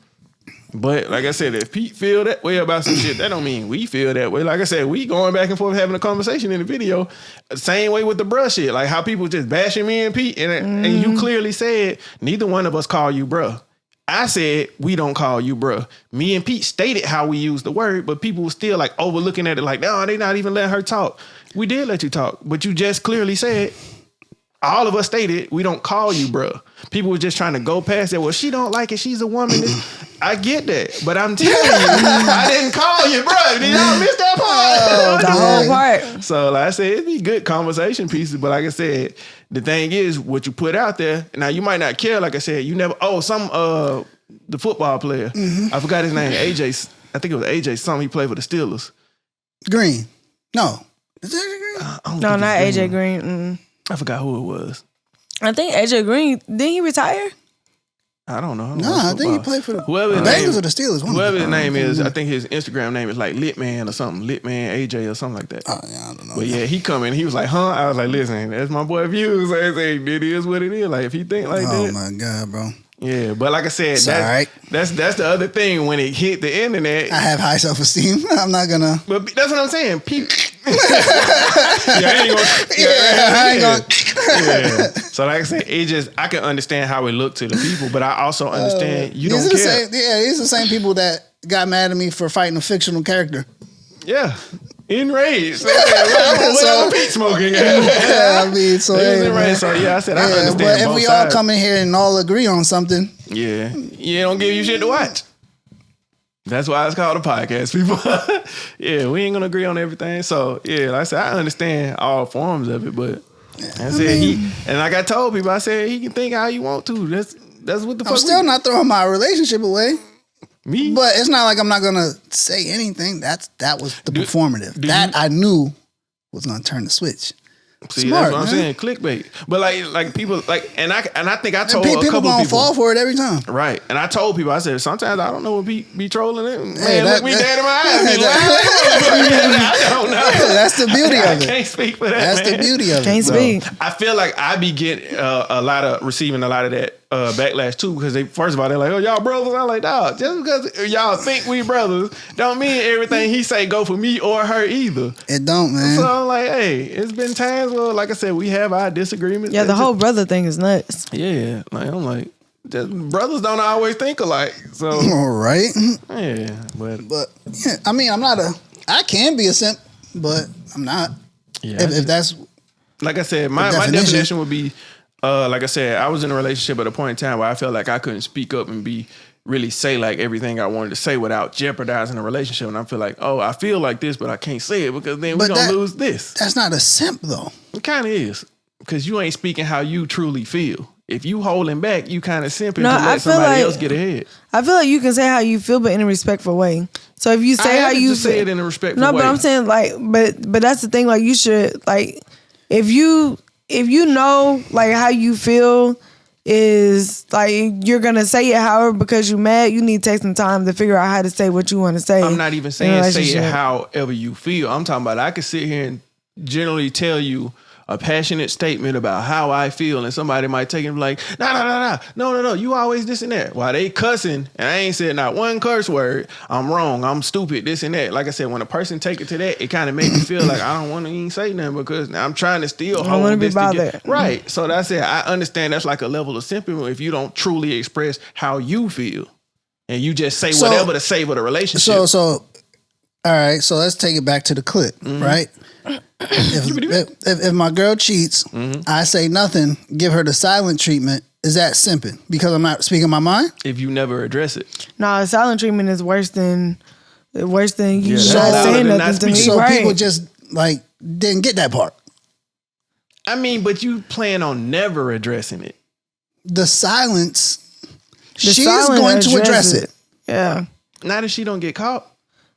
B: But like I said, if Pete feel that way about some shit, that don't mean we feel that way. Like I said, we going back and forth having a conversation in the video. Same way with the bruh shit. Like how people just bashing me and Pete. And you clearly said, neither one of us call you bruh. I said, we don't call you bruh. Me and Pete stated how we use the word, but people were still like overlooking at it like, no, they not even letting her talk. We did let you talk, but you just clearly said, all of us stated, we don't call you bruh. People were just trying to go past that. Well, she don't like it. She's a woman. I get that. But I'm telling you, I didn't call you bruh. Did y'all miss that part?
C: The whole part.
B: So like I said, it'd be good conversation pieces. But like I said, the thing is, what you put out there, now you might not care. Like I said, you never, the football player. I forgot his name. AJ, I think it was AJ something. He played for the Steelers.
A: Green. No. Is it AJ
C: Green? No, not AJ Green.
B: I forgot who it was.
C: I think AJ Green, didn't he retire?
B: I don't know.
A: I think he played for the
B: Bengals
A: or the Steelers.
B: Whoever his name is, I think his Instagram name is like Litman or something. Litman AJ or something like that.
A: Oh, yeah, I don't know.
B: But yeah, he come in, he was like, huh? I was like, listen, that's my boy Views. I say, it is what it is. Like, if he think like that.
A: Oh, my God, bro.
B: Yeah, but like I said, that's the other thing when it hit the internet.
A: I have high self-esteem. I'm not gonna.
B: But that's what I'm saying. People. I ain't gonna. Yeah. So like I said, it just I can understand how it looked to the people, but I also understand you don't care.
A: These are the same people that got mad at me for fighting a fictional character.
B: Yeah. Enraged. So, what Pete smoking?
A: Yeah, I mean, so
B: It was enraged. So yeah, I said I understand.
A: But if
B: both
A: we
B: sides.
A: all come in here and all agree on something,
B: yeah, don't give you shit to watch. That's why it's called a podcast, people. Yeah, we ain't gonna agree on everything. So yeah, like I said, I understand all forms of it, but I said and like I told people, I said he can think how you want to. That's what the fuck.
A: I'm still not throwing my relationship away.
B: Me,
A: but it's not like I'm not gonna say anything. That was the performative. I knew was gonna turn the switch.
B: See,
A: Smart,
B: that's what I'm saying, clickbait. But like people and I think I told
A: people
B: a couple
A: gonna
B: people
A: fall for it every time.
B: Right. And I told people, I said, sometimes I don't know what be trolling it. Man,
A: Hey,
B: look me dead in my eyes. I don't know.
A: That's the beauty of
B: I
A: it.
B: can't speak for that.
A: That's
B: man.
A: the beauty of it.
C: Can't speak.
B: I feel like I be getting receiving a lot of that backlash too, because first of all, they're like, oh, y'all brothers. I'm like, dog, just because y'all think we brothers don't mean everything he say go for me or her either.
A: It don't, man.
B: So I'm like, hey, it's been times where, like I said, we have our disagreements.
C: Yeah, the whole brother thing is nuts.
B: Yeah, like I'm like, brothers don't always think alike. So
A: All right.
B: yeah, but
A: yeah, I mean, I can be a simp, but I'm not.
B: yeah,
A: If that's
B: like I said, my definition would be, like I said, I was in a relationship at a point in time where I felt like I couldn't speak up and really say like everything I wanted to say without jeopardizing the relationship. And I feel like, oh, I feel like this, but I can't say it because then we're going to lose this.
A: That's not a simp though.
B: It kind of is, because you ain't speaking how you truly feel. If you holding back, you kind of simping to let somebody else get ahead.
C: I feel like you can say how you feel, but in a respectful way. So if you say how you feel,
B: say it in a respectful way.
C: No, but I'm saying like, but that's the thing. Like you should like, if you know like how you feel is like you're gonna say it however because you mad, you need to take some time to figure out how to say what you want to say.
B: I'm not even saying say it however you feel. I'm talking about I could sit here and generally tell you a passionate statement about how I feel, and somebody might take it and be like, no, you always this and that. While they cussing, and I ain't said not one curse word, I'm wrong, I'm stupid, this and that. Like I said, when a person take it to that, it kind of makes me feel like I don't want to even say nothing because I'm trying to still hold this together. Right. So that's it. I understand that's like a level of simping if you don't truly express how you feel, and you just say whatever to save the relationship.
A: So, all right. So let's take it back to the clip, right? If my girl cheats, I say nothing, give her the silent treatment. Is that simping because I'm not speaking my mind?
B: If you never address it,
C: no, silent treatment is worse than you not
B: saying nothing to me.
A: So people just like didn't get that part.
B: I mean, but you plan on never addressing it.
A: The silence, she is going to address it.
C: Yeah.
B: Not if she don't get caught.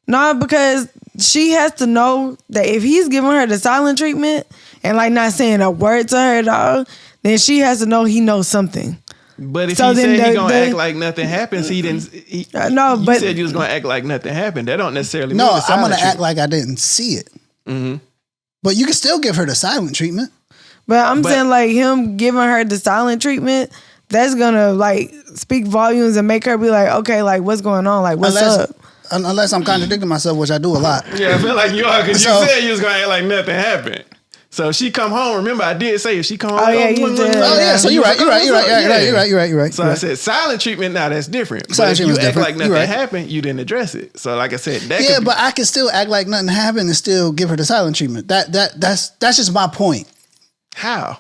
C: No, because she has to know that if he's giving her the silent treatment and like not saying a word to her at all, then she has to know he knows something.
B: But if he said he gonna act like nothing happens, he didn't. You said you was gonna act like nothing happened. That don't necessarily mean the silent
A: I'm gonna
B: treatment.
A: act like I didn't see it. Mm-hmm. But you can still give her the silent treatment.
C: But I'm saying like him giving her the silent treatment, that's gonna like speak volumes and make her be like, okay, like what's going on? Like what's up?
A: Unless I'm contradicting myself, which I do a lot.
B: Yeah, I feel like you are, because you said you was going to act like nothing happened. So if she come home, remember I did say if she come home.
C: Oh, yeah, you did.
A: Oh, yeah, so you're right.
B: So I said silent treatment, now that's different. But if you act like nothing happened, you didn't address it. So like I said, that
A: but I can still act like nothing happened and still give her the silent treatment. That's just my point.
B: How?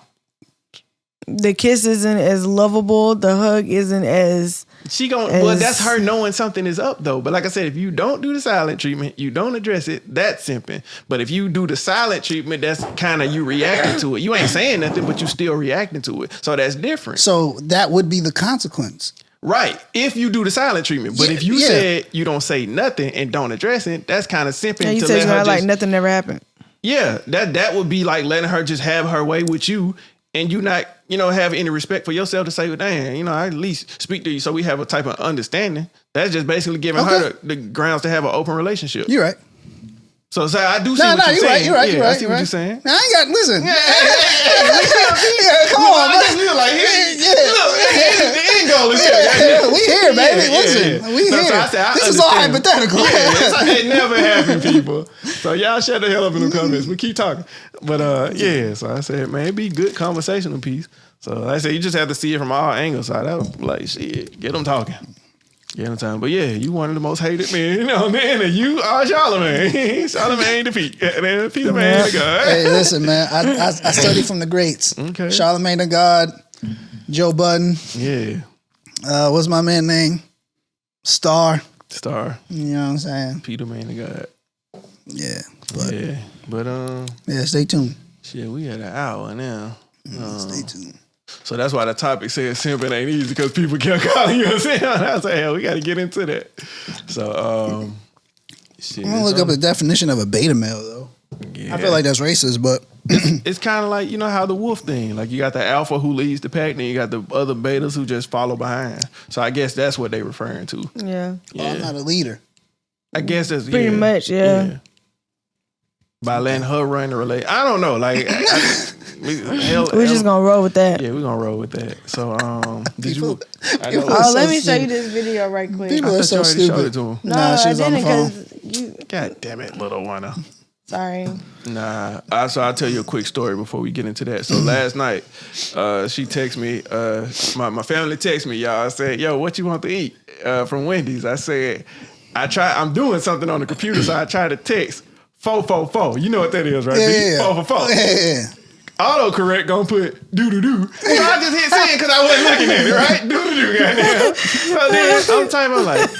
C: The kiss isn't as lovable. The hug isn't as...
B: Well, that's her knowing something is up though. But like I said, if you don't do the silent treatment, you don't address it, that's simping. But if you do the silent treatment, that's kind of you reacting to it. You ain't saying nothing, but you still reacting to it. So that's different.
A: So that would be the consequence.
B: Right. If you do the silent treatment. But if you said you don't say nothing and don't address it, that's kind of simping.
C: Yeah, you said you like nothing never happened.
B: Yeah, that would be like letting her just have her way with you. And you not, have any respect for yourself to say, well, damn, I at least speak to you so we have a type of understanding. That's just basically giving her the grounds to have an open relationship.
A: You're right.
B: So I do see what you're saying.
A: You're right.
B: I see what you're saying.
A: Now, I ain't got, listen.
B: Yeah,
A: come on, man.
B: The end goal is here.
A: We here, baby. Listen, we here. This is all hypothetical.
B: It never happened, people. So y'all shut the hell up in the comments. We keep talking. But so I said, man, it'd be good conversational piece. So like I said, you just have to see it from all angles. So that was like, shit, get them talking. Yeah, time. But yeah, you one of the most hated men, man, and you are Charlamagne. Charlamagne the Pete. And Peter Man the God.
A: Hey, listen, man. I studied from the greats.
B: Okay.
A: Charlamagne the God, Joe Budden.
B: Yeah.
A: What's my man's name? Star.
B: You
A: know what I'm saying?
B: Peter Man the God.
A: Yeah.
B: But
A: stay tuned.
B: Shit, we at an hour now.
A: Stay tuned.
B: So that's why the topic says simping ain't easy, because people kept calling you a simp. I was like, hell, we got to get into that. So, shit.
A: I'm gonna look up the definition of a beta male though.
B: Yeah.
A: I feel like that's racist, but
B: it's kind of like, how the wolf thing. Like, you got the alpha who leads the pack, then you got the other betas who just follow behind. So I guess that's what they referring to.
C: Yeah.
A: Well, I'm not a leader.
B: I guess that's
C: pretty much, yeah.
B: By letting her run the relay. I don't know. Like,
C: we're just gonna roll with that.
B: Yeah, we're gonna roll with that. So, did you?
C: Let me show you this video right quick.
A: People are so stupid.
C: No,
A: she was
C: I
A: on the
C: didn't,
A: phone.
C: because you.
B: God damn it, little one.
C: Sorry.
B: Nah. So I'll tell you a quick story before we get into that. So last night, she texted me. My family texted me, y'all. I said, "Yo, what you want to eat from Wendy's?" I said, I'm doing something on the computer, so I tried to text 444. You know what that is, right?
A: Yeah.
B: 444.
A: Yeah.
B: Autocorrect gonna put doo-doo-doo. So I just hit send because I wasn't looking at it, right? Doo-doo-doo, goddamn. So then I'm typing, I'm like,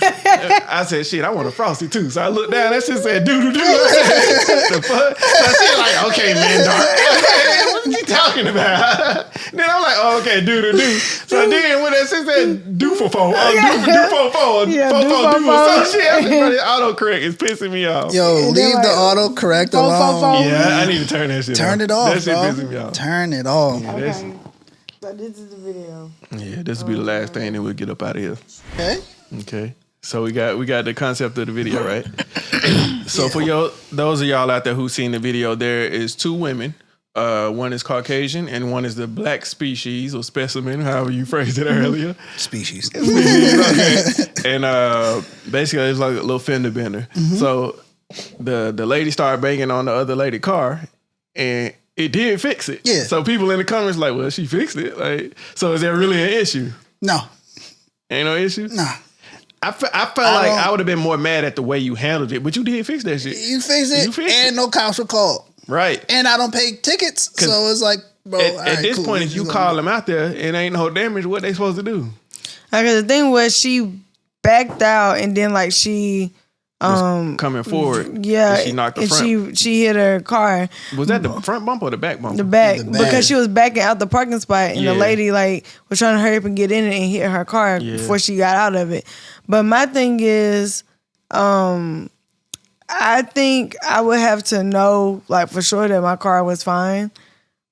B: I said, shit, I want a Frosty too. So I looked down, that shit said doo-doo-doo. The fuck? So she like, okay, man, dark. What are you talking about? Then I'm like, oh, okay, doo-doo-doo. So then when that shit said do-for-fo, do-for-fo, do-for-fo, some shit, I said, autocorrect is pissing me off.
A: Yo, leave the autocorrect alone.
B: Yeah, I need to turn that shit off.
A: Turn it off,
B: that shit
A: bro.
B: pissing me off.
A: Turn it off.
B: Yeah,
C: Okay. So this is the video.
B: Yeah, this will be the last thing, then we'll get up out of here. Okay. So we got the concept of the video, right? So for those of y'all out there who've seen the video, there is two women. One is Caucasian and one is the black species or specimen, however you phrased it earlier.
A: Species.
B: Okay. And basically it's like a little fender bender.
A: Mm-hmm.
B: So the lady started banging on the other lady's car, and it did fix it.
A: Yeah.
B: So people in the comments like, well, she fixed it. Like, so is there really an issue?
A: No.
B: Ain't no issue?
A: Nah.
B: I felt like I would have been more mad at the way you handled it, but you did fix that shit.
A: You fixed it, and no cops were called.
B: Right.
A: And I don't pay tickets, so it's like, bro.
B: At this point, if you call them out there and ain't no damage, what they supposed to do?
C: Because the thing was, she backed out, and then like she
B: coming forward.
C: Yeah,
B: and she knocked the front.
C: And she hit her car.
B: Was that the front bumper or the back bumper?
C: The back, because she was backing out the parking spot, and the lady like was trying to hurry up and get in it and hit her car before she got out of it. But my thing is, I think I would have to know like for sure that my car was fine.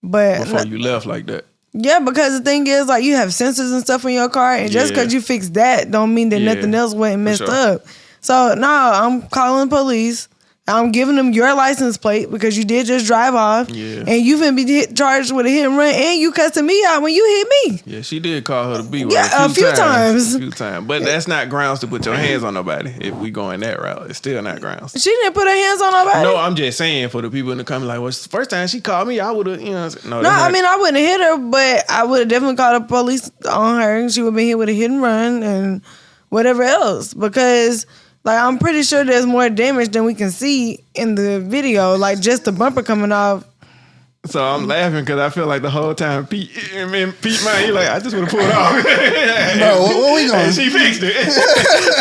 C: But
B: before you left like that.
C: Yeah, because the thing is, like, you have sensors and stuff in your car, and just because you fix that don't mean that nothing else wasn't messed up. So, no, I'm calling police. I'm giving them your license plate because you did just drive off. Yeah. And you've been charged with a hit and run, and you cussing me out when you hit me.
B: Yeah, she did call her the B word
C: a few times.
B: A few times. But that's not grounds to put your hands on nobody if we going that route. It's still not grounds.
C: She didn't put her hands on nobody.
B: No, I'm just saying for the people in the comment, like, well, the first time she called me, I would have, No,
C: I mean, I wouldn't have hit her, but I would have definitely called the police on her, and she would have been hit with a hit and run and whatever else. Because... like, I'm pretty sure there's more damage than we can see in the video. Like, just the bumper coming off.
B: So I'm laughing because I feel like the whole time Pete man, he like, I just want to pull it off.
A: Bro, what we going?
B: She fixed it.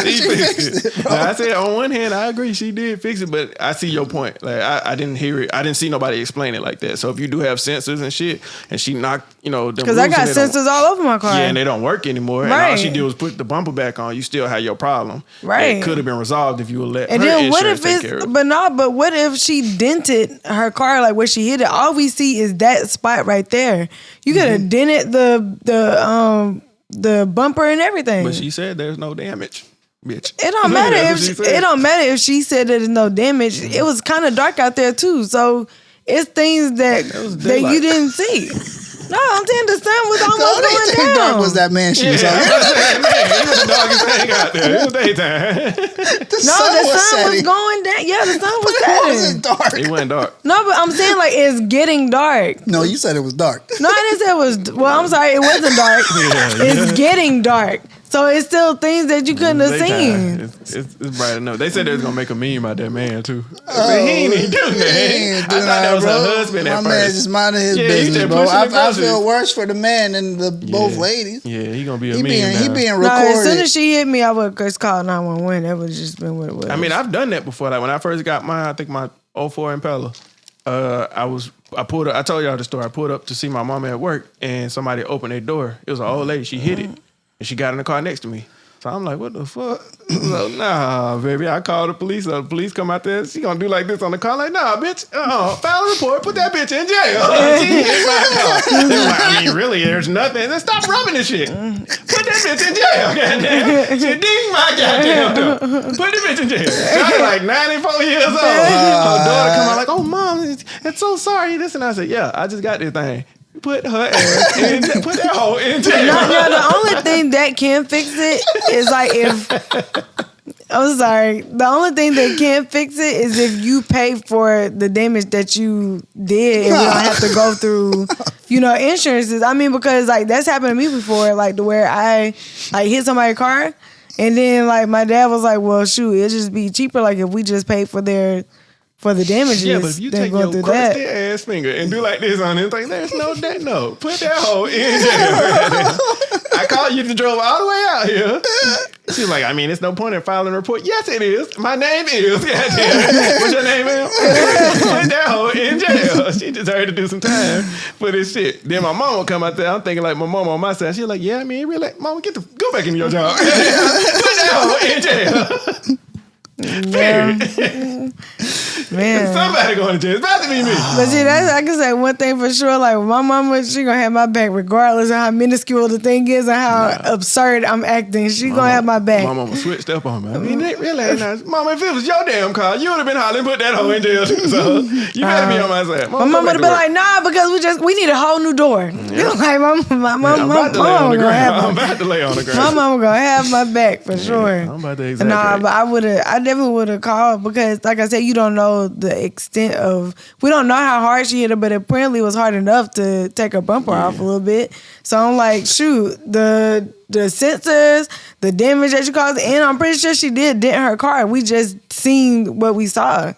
B: she fixed it. Now, I said, on one hand, I agree she did fix it, but I see your point. Like, I didn't hear it. I didn't see nobody explain it like that. So if you do have sensors and shit, and she knocked,
C: because I got sensors all over my car.
B: Yeah, and they don't work anymore. Right. And all she did was put the bumper back on. You still had your problem.
C: Right.
B: It could have been resolved if you would let
C: and
B: her
C: then
B: insurance take care of it.
C: But what if she dented her car, like where she hit it? All we see is that spot right there. You could have dented the bumper and everything.
B: But she said there's no damage, bitch.
C: It don't matter if she said there's no damage. It was kind of dark out there too, so it's things that you didn't see. No, I'm saying the sun was almost going down.
A: Dark was that man she was on.
B: It was the darkest thing out there. It was daytime.
A: The sun
C: was going down. Yeah, the sun was setting.
A: It wasn't dark.
B: It wasn't dark.
C: No, but I'm saying like it's getting dark.
A: No, you said it was dark.
C: No, I didn't say it was. Well, I'm sorry, it wasn't dark. It's getting dark. So it's still things that you couldn't have seen.
B: It's bright enough. They said they was gonna make a meme out that man too. But he ain't even doing that. I thought that was her husband at first.
A: My man just minding his business, bro. I feel worse for the man than the both ladies.
B: Yeah, he gonna be a meme
A: He
B: now.
A: being recorded.
C: No, as soon as she hit me, I would just call 911. That would just been what it was.
B: I mean, I've done that before. Like when I first got I think my 04 Impala. I pulled up. I told y'all the story. I pulled up to see my mama at work, and somebody opened their door. It was an old lady. She hit it, and she got in the car next to me. So I'm like, what the fuck? So, nah, baby. I called the police. The police come out there. She gonna do like this on the car. I'm like, nah, bitch. File a report. Put that bitch in jail. She hit my car. They were like, I mean, really, there's nothing. Then stop rubbing this shit. Put that bitch in jail. Goddamn. She ding my goddamn door. Put the bitch in jail. She's like 94 years old. Her daughter come out like, oh, mom, it's so sorry. This and I said, yeah, I just got this thing. Put her ass in, put that hoe in jail.
C: No, the only thing that can fix it is like if I'm sorry. The only thing that can fix it is if you pay for the damage that you did and we don't have to go through, insurances. I mean, because like that's happened to me before, like to where I like hit somebody's car and then like my dad was like, well, shoot, it'd just be cheaper like if we just paid for the damages.
B: Yeah, but if you take your crusty ass finger and do like this on it, it's like, there's no that. No, put that hoe in jail. I called you to drove all the way out here. She's like, I mean, it's no point in filing a report. Yes, it is. My name is. What's your name is? Put that hoe in jail. She deserved to do some time for this shit. Then my mom will come out there. I'm thinking like my mom on my side. She's like, yeah, I mean, really, mama, go back into your job. Put that hoe in jail.
C: Man.
B: Somebody going to jail. It's about to be me.
C: But see, I can say one thing for sure. Like my mama, she gonna have my back regardless of how minuscule the thing is and how absurd I'm acting. She gonna have my back.
B: My mama switched up on me. I mean, it really ain't nice. Mama, if it was your damn car, you would have been hollering, put that hoe in jail too. So you better be on my side.
C: My mama would have been like, nah, because we need a whole new door. Yeah. Like my mama,
B: I'm about to lay on the ground. I'm about to lay on the ground.
C: My mama gonna have my back for sure.
B: I'm about to exaggerate.
C: Nah, but I definitely would have called because, like I said, you don't know the extent of. We don't know how hard she hit her, but apparently it was hard enough to take her bumper off a little bit. So I'm like, shoot, the sensors, the damage that you caused, and I'm pretty sure she did dent her car. We just seen what we saw.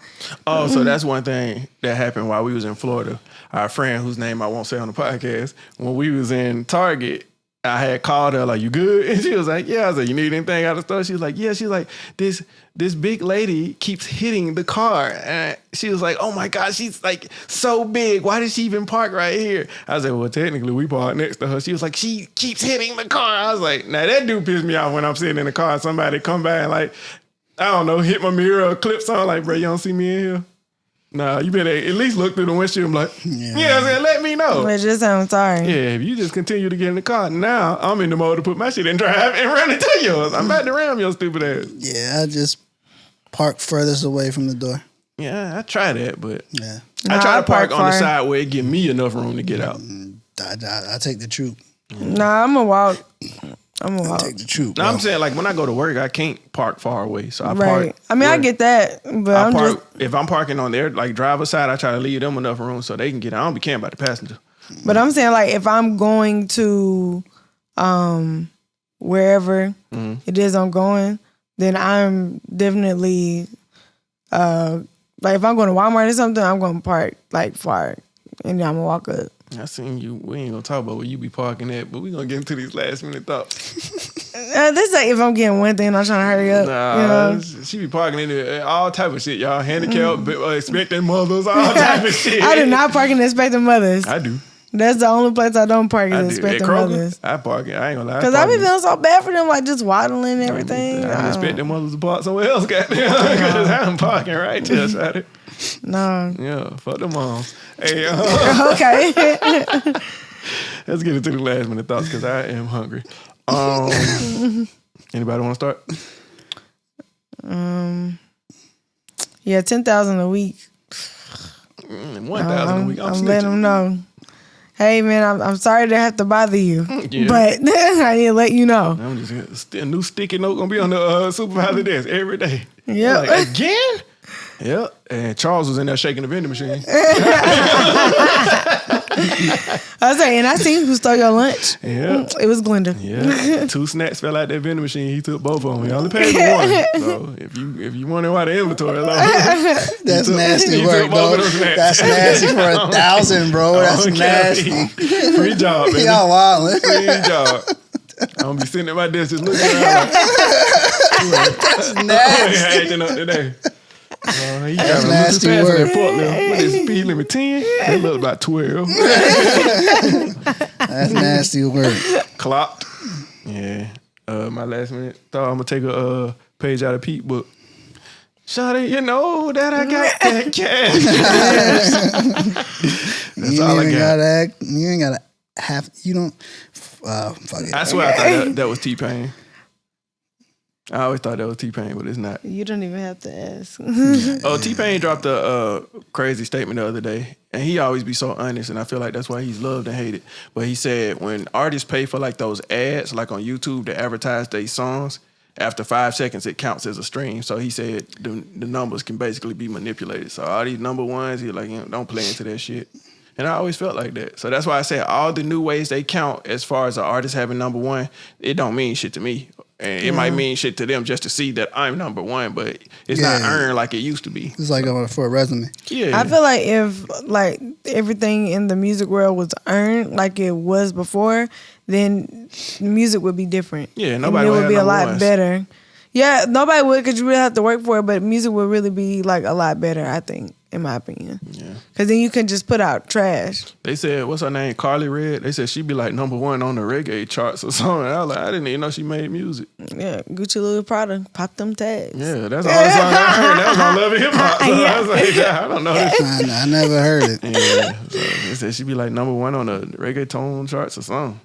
B: Oh, so that's one thing that happened while we was in Florida. Our friend, whose name I won't say on the podcast, when we was in Target, I had called her like, you good? And she was like, yeah. I was like, you need anything out of the store? She was like, yeah. She's like, this big lady keeps hitting the car. And she was like, oh my God, she's like so big. Why did she even park right here? I was like, well, technically we parked next to her. She was like, she keeps hitting the car. I was like, now that dude pissed me off when I'm sitting in the car and somebody come by and like, I don't know, hit my mirror or clip something like, bro, you don't see me in here? Nah, you better at least look through the windshield and be like, yeah, I said, let me know.
C: But just I'm sorry.
B: Yeah, if you just continue to get in the car, now I'm in the mode to put my shit in drive and run into yours. I'm about to ram your stupid ass.
A: Yeah, I just park furthest away from the door.
B: Yeah, I try that, but
A: yeah,
B: I try to park on the side where it give me enough room to get out.
A: I take the troop.
C: Nah, I'm gonna walk.
A: I take the troop.
B: No, I'm saying like when I go to work, I can't park far away, so I
C: park. I mean, I get that, but
B: if I'm parking on their like driver's side, I try to leave them enough room so they can get out. I don't be caring about the passenger.
C: But I'm saying like if I'm going to wherever it is I'm going, then I'm definitely like if I'm going to Walmart or something, I'm going to park like far, and then I'm gonna walk up.
B: I seen you. We ain't gonna talk about where you be parking at, but we gonna get into these last minute thoughts.
C: This is like if I'm getting one thing, I'm trying to hurry up.
B: Nah, she be parking in all type of shit, y'all. Handicapped, expecting mothers, all type of shit.
C: I do not park in expecting mothers.
B: I do.
C: That's the only place I don't park is expecting mothers.
B: I park it. I ain't gonna lie.
C: Because I be feeling so bad for them, like just waddling and everything.
B: I expect them mothers to park somewhere else, goddamn. Because I'm parking right there, shawty.
C: No.
B: Yeah, fuck them moms. Hey,
C: okay.
B: Let's get into the last minute thoughts because I am hungry. Anybody want to start?
C: Yeah, 10,000 a week.
B: 1,000 a week.
C: I'm letting them know. Hey man, I'm sorry to have to bother you, but I need to let you know.
B: I'm just a new sticky note gonna be on the supervisor desk every day.
C: Yeah.
B: Like, again? Yep. And Charles was in there shaking the vending machine.
C: I was saying, and I seen who stole your lunch.
B: Yeah.
C: It was Glenda.
B: Yeah. 2 snacks fell out that vending machine. He took both of them. He only paid for one. So if you wondering why the inventory low,
A: that's nasty work, though. That's nasty for 1,000, bro. That's nasty.
B: Free job, man.
A: Y'all wildin'.
B: Free job. I'm gonna be sitting at my desk just looking around.
A: That's nasty.
B: Acting up today. He
A: That's
B: got
A: nasty
B: fast
A: work.
B: on that forklift. What is speed limit 10? It looked about 12.
A: That's nasty work.
B: Clocked. Yeah. My last minute thought I'm gonna take a page out of Pete book. Shawty, you know that I got that cash. That's all I got.
A: You ain't gotta have. You don't. Fuck it.
B: I swear I thought that was T-Pain. I always thought that was T-Pain, but it's not.
C: You don't even have to ask.
B: Oh, T-Pain dropped a crazy statement the other day, and he always be so honest, and I feel like that's why he's loved and hated. But he said when artists pay for like those ads, like on YouTube, to advertise their songs, after 5 seconds it counts as a stream. So he said the numbers can basically be manipulated. So all these number ones, he like, don't play into that shit. And I always felt like that. So that's why I said all the new ways they count as far as an artist having number one, it don't mean shit to me. And it might mean shit to them just to see that I'm number one, but it's not earned like it used to be.
A: It's like for a resume.
B: Yeah.
C: I feel like if like everything in the music world was earned like it was before, then music would be different.
B: Yeah, nobody
C: it
B: would
C: would be a
B: have
C: lot
B: ones.
C: better. Yeah, nobody would because you really have to work for it, but music would really be like a lot better, I think, in my opinion.
B: Yeah.
C: Because then you can just put out trash.
B: They said, what's her name? Carly Red. They said she'd be like number one on the reggae charts or something. I was like, I didn't even know she made music.
C: Yeah, Gucci Louis Prada, pop them tags.
B: Yeah, that's all the song I heard. That was on Love and Hip Hop. So I was like, I don't know this.
A: I never heard it.
B: Yeah, so they said she'd be like number one on the reggaeton charts or something.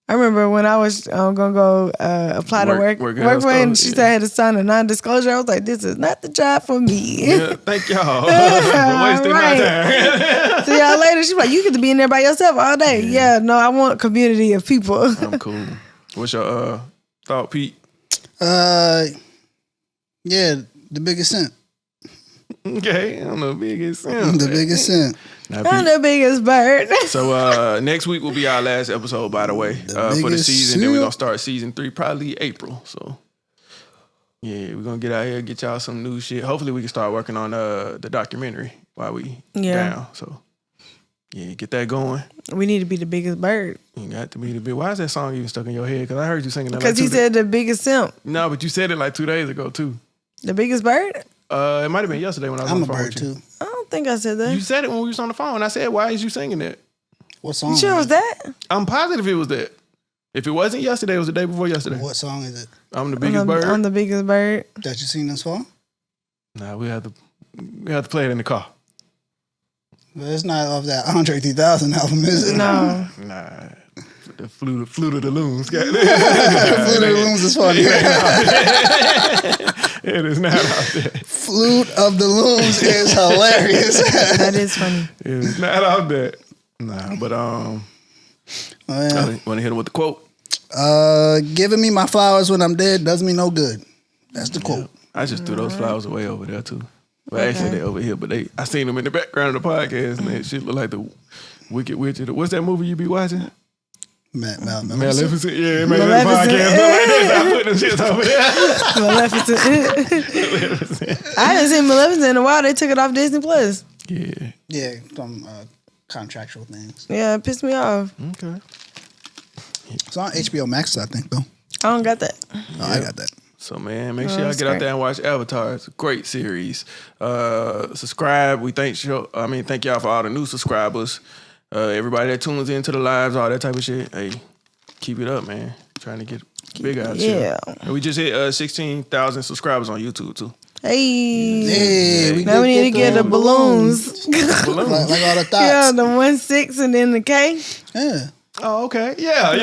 C: I remember when I was gonna go apply to work
B: Work
C: for
B: at
C: and
B: her
C: she
B: store,
C: said I had to sign a non-disclosure. I was like, this is not the job for me.
B: Yeah, thank y'all for wasting my time.
C: See y'all later. She's like, you get to be in there by yourself all day. Yeah, no, I want a community of people.
B: I'm cool. What's your thought, Pete?
A: Yeah, the biggest simp.
B: Okay, I'm the biggest simp.
A: The biggest simp.
B: Now,
C: I'm
B: Pete,
C: the biggest bird.
B: so next week will be our last episode, by the way, for the
A: biggest
B: season. Then we're
A: simp.
B: gonna start season 3, probably April. So yeah, we're gonna get out here, get y'all some new shit. Hopefully we can start working on the documentary while we down. So yeah, get that going.
C: We need to be the biggest bird.
B: You got to be the big. Why is that song even stuck in your head? Because I heard you singing that.
C: Because
B: like
C: he said the biggest simp.
B: No, but you said it like 2 days ago too.
C: The biggest bird?
B: It might have been yesterday when I was on
A: I'm
B: the
A: a
B: phone
A: bird
B: with you.
A: too.
C: I don't think I said that.
B: You said it when we was on the phone. I said, "Why is you singing that?"
A: What song?
C: You sure it was that?
B: I'm positive it was that. If it wasn't yesterday, it was the day before yesterday.
A: What song is it
B: I'm the biggest bird.
C: I'm the biggest bird.
A: that you seen this far?
B: Nah, we have to play it in the car.
A: But it's not off that Andre 3000 album, is it?
C: No.
B: Nah, the flute of the loons.
A: Flute of the Loons is funny.
B: It is not out there.
A: Flute of the Loons is hilarious.
C: That is funny.
B: It is not out there. Nah, but
A: Oh, yeah.
B: want to hit him with the quote?
A: Giving me my flowers when I'm dead does me no good. That's the quote.
B: I just threw those flowers away over there too. But actually they over here. But I seen them in the background of the podcast, and that shit look like the Wicked Witch. What's that movie you be watching?
A: Maleficent.
B: Yeah, Maleficent. Podcast. I put them shits over there.
C: Maleficent. I haven't seen Maleficent in a while. They took it off Disney Plus.
B: Yeah.
A: Yeah, some contractual things.
C: Yeah, it pissed me off.
B: Okay.
A: It's on HBO Max, I think, though.
C: I don't got that.
A: Oh, I got that.
B: So man, make sure y'all
C: that's
B: get out
C: great.
B: there and watch Avatar. It's a great series. Subscribe. We thank y'all for all the new subscribers. Everybody that tunes into the lives, all that type of shit. Hey, keep it up, man. Trying to get bigger out here. And we just hit 16,000 subscribers on YouTube too.
C: Hey.
A: Hey,
C: Now we need to get the balloons.
A: like all the
C: Yeah,
A: thoughts.
C: the 1-6 and then the K.
A: Yeah.
B: Oh, okay. Yeah.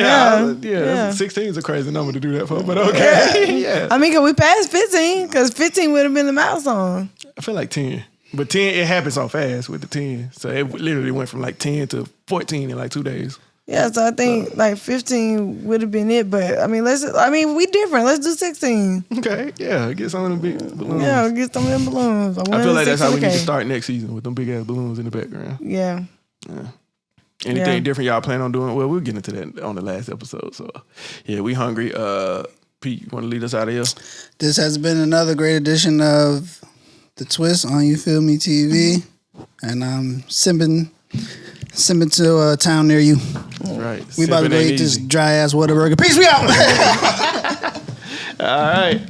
C: Yeah.
B: 16 is a crazy number to do that for, but okay. Yeah.
C: I mean, cause we passed 15, because 15 would have been the milestone.
B: I feel like 10. But 10, it happened so fast with the 10. So it literally went from like 10 to 14 in like 2 days.
C: Yeah, so I think like 15 would have been it, but I mean, we different. Let's do 16.
B: Okay, yeah, get some of them big balloons.
C: Yeah, get some of them balloons.
B: I feel like that's how we need to start next season with them big ass balloons in the background.
C: Yeah.
B: Anything different y'all plan on doing? Well, we'll get into that on the last episode. So, yeah, we hungry. Pete, you want to lead us out of here?
A: This has been another great edition of The Twist on You Feel Me TV. And I'm Simpin to a town near you.
B: That's right.
A: We about to go eat this dry ass Whataburger. Peace, we out.
B: All right.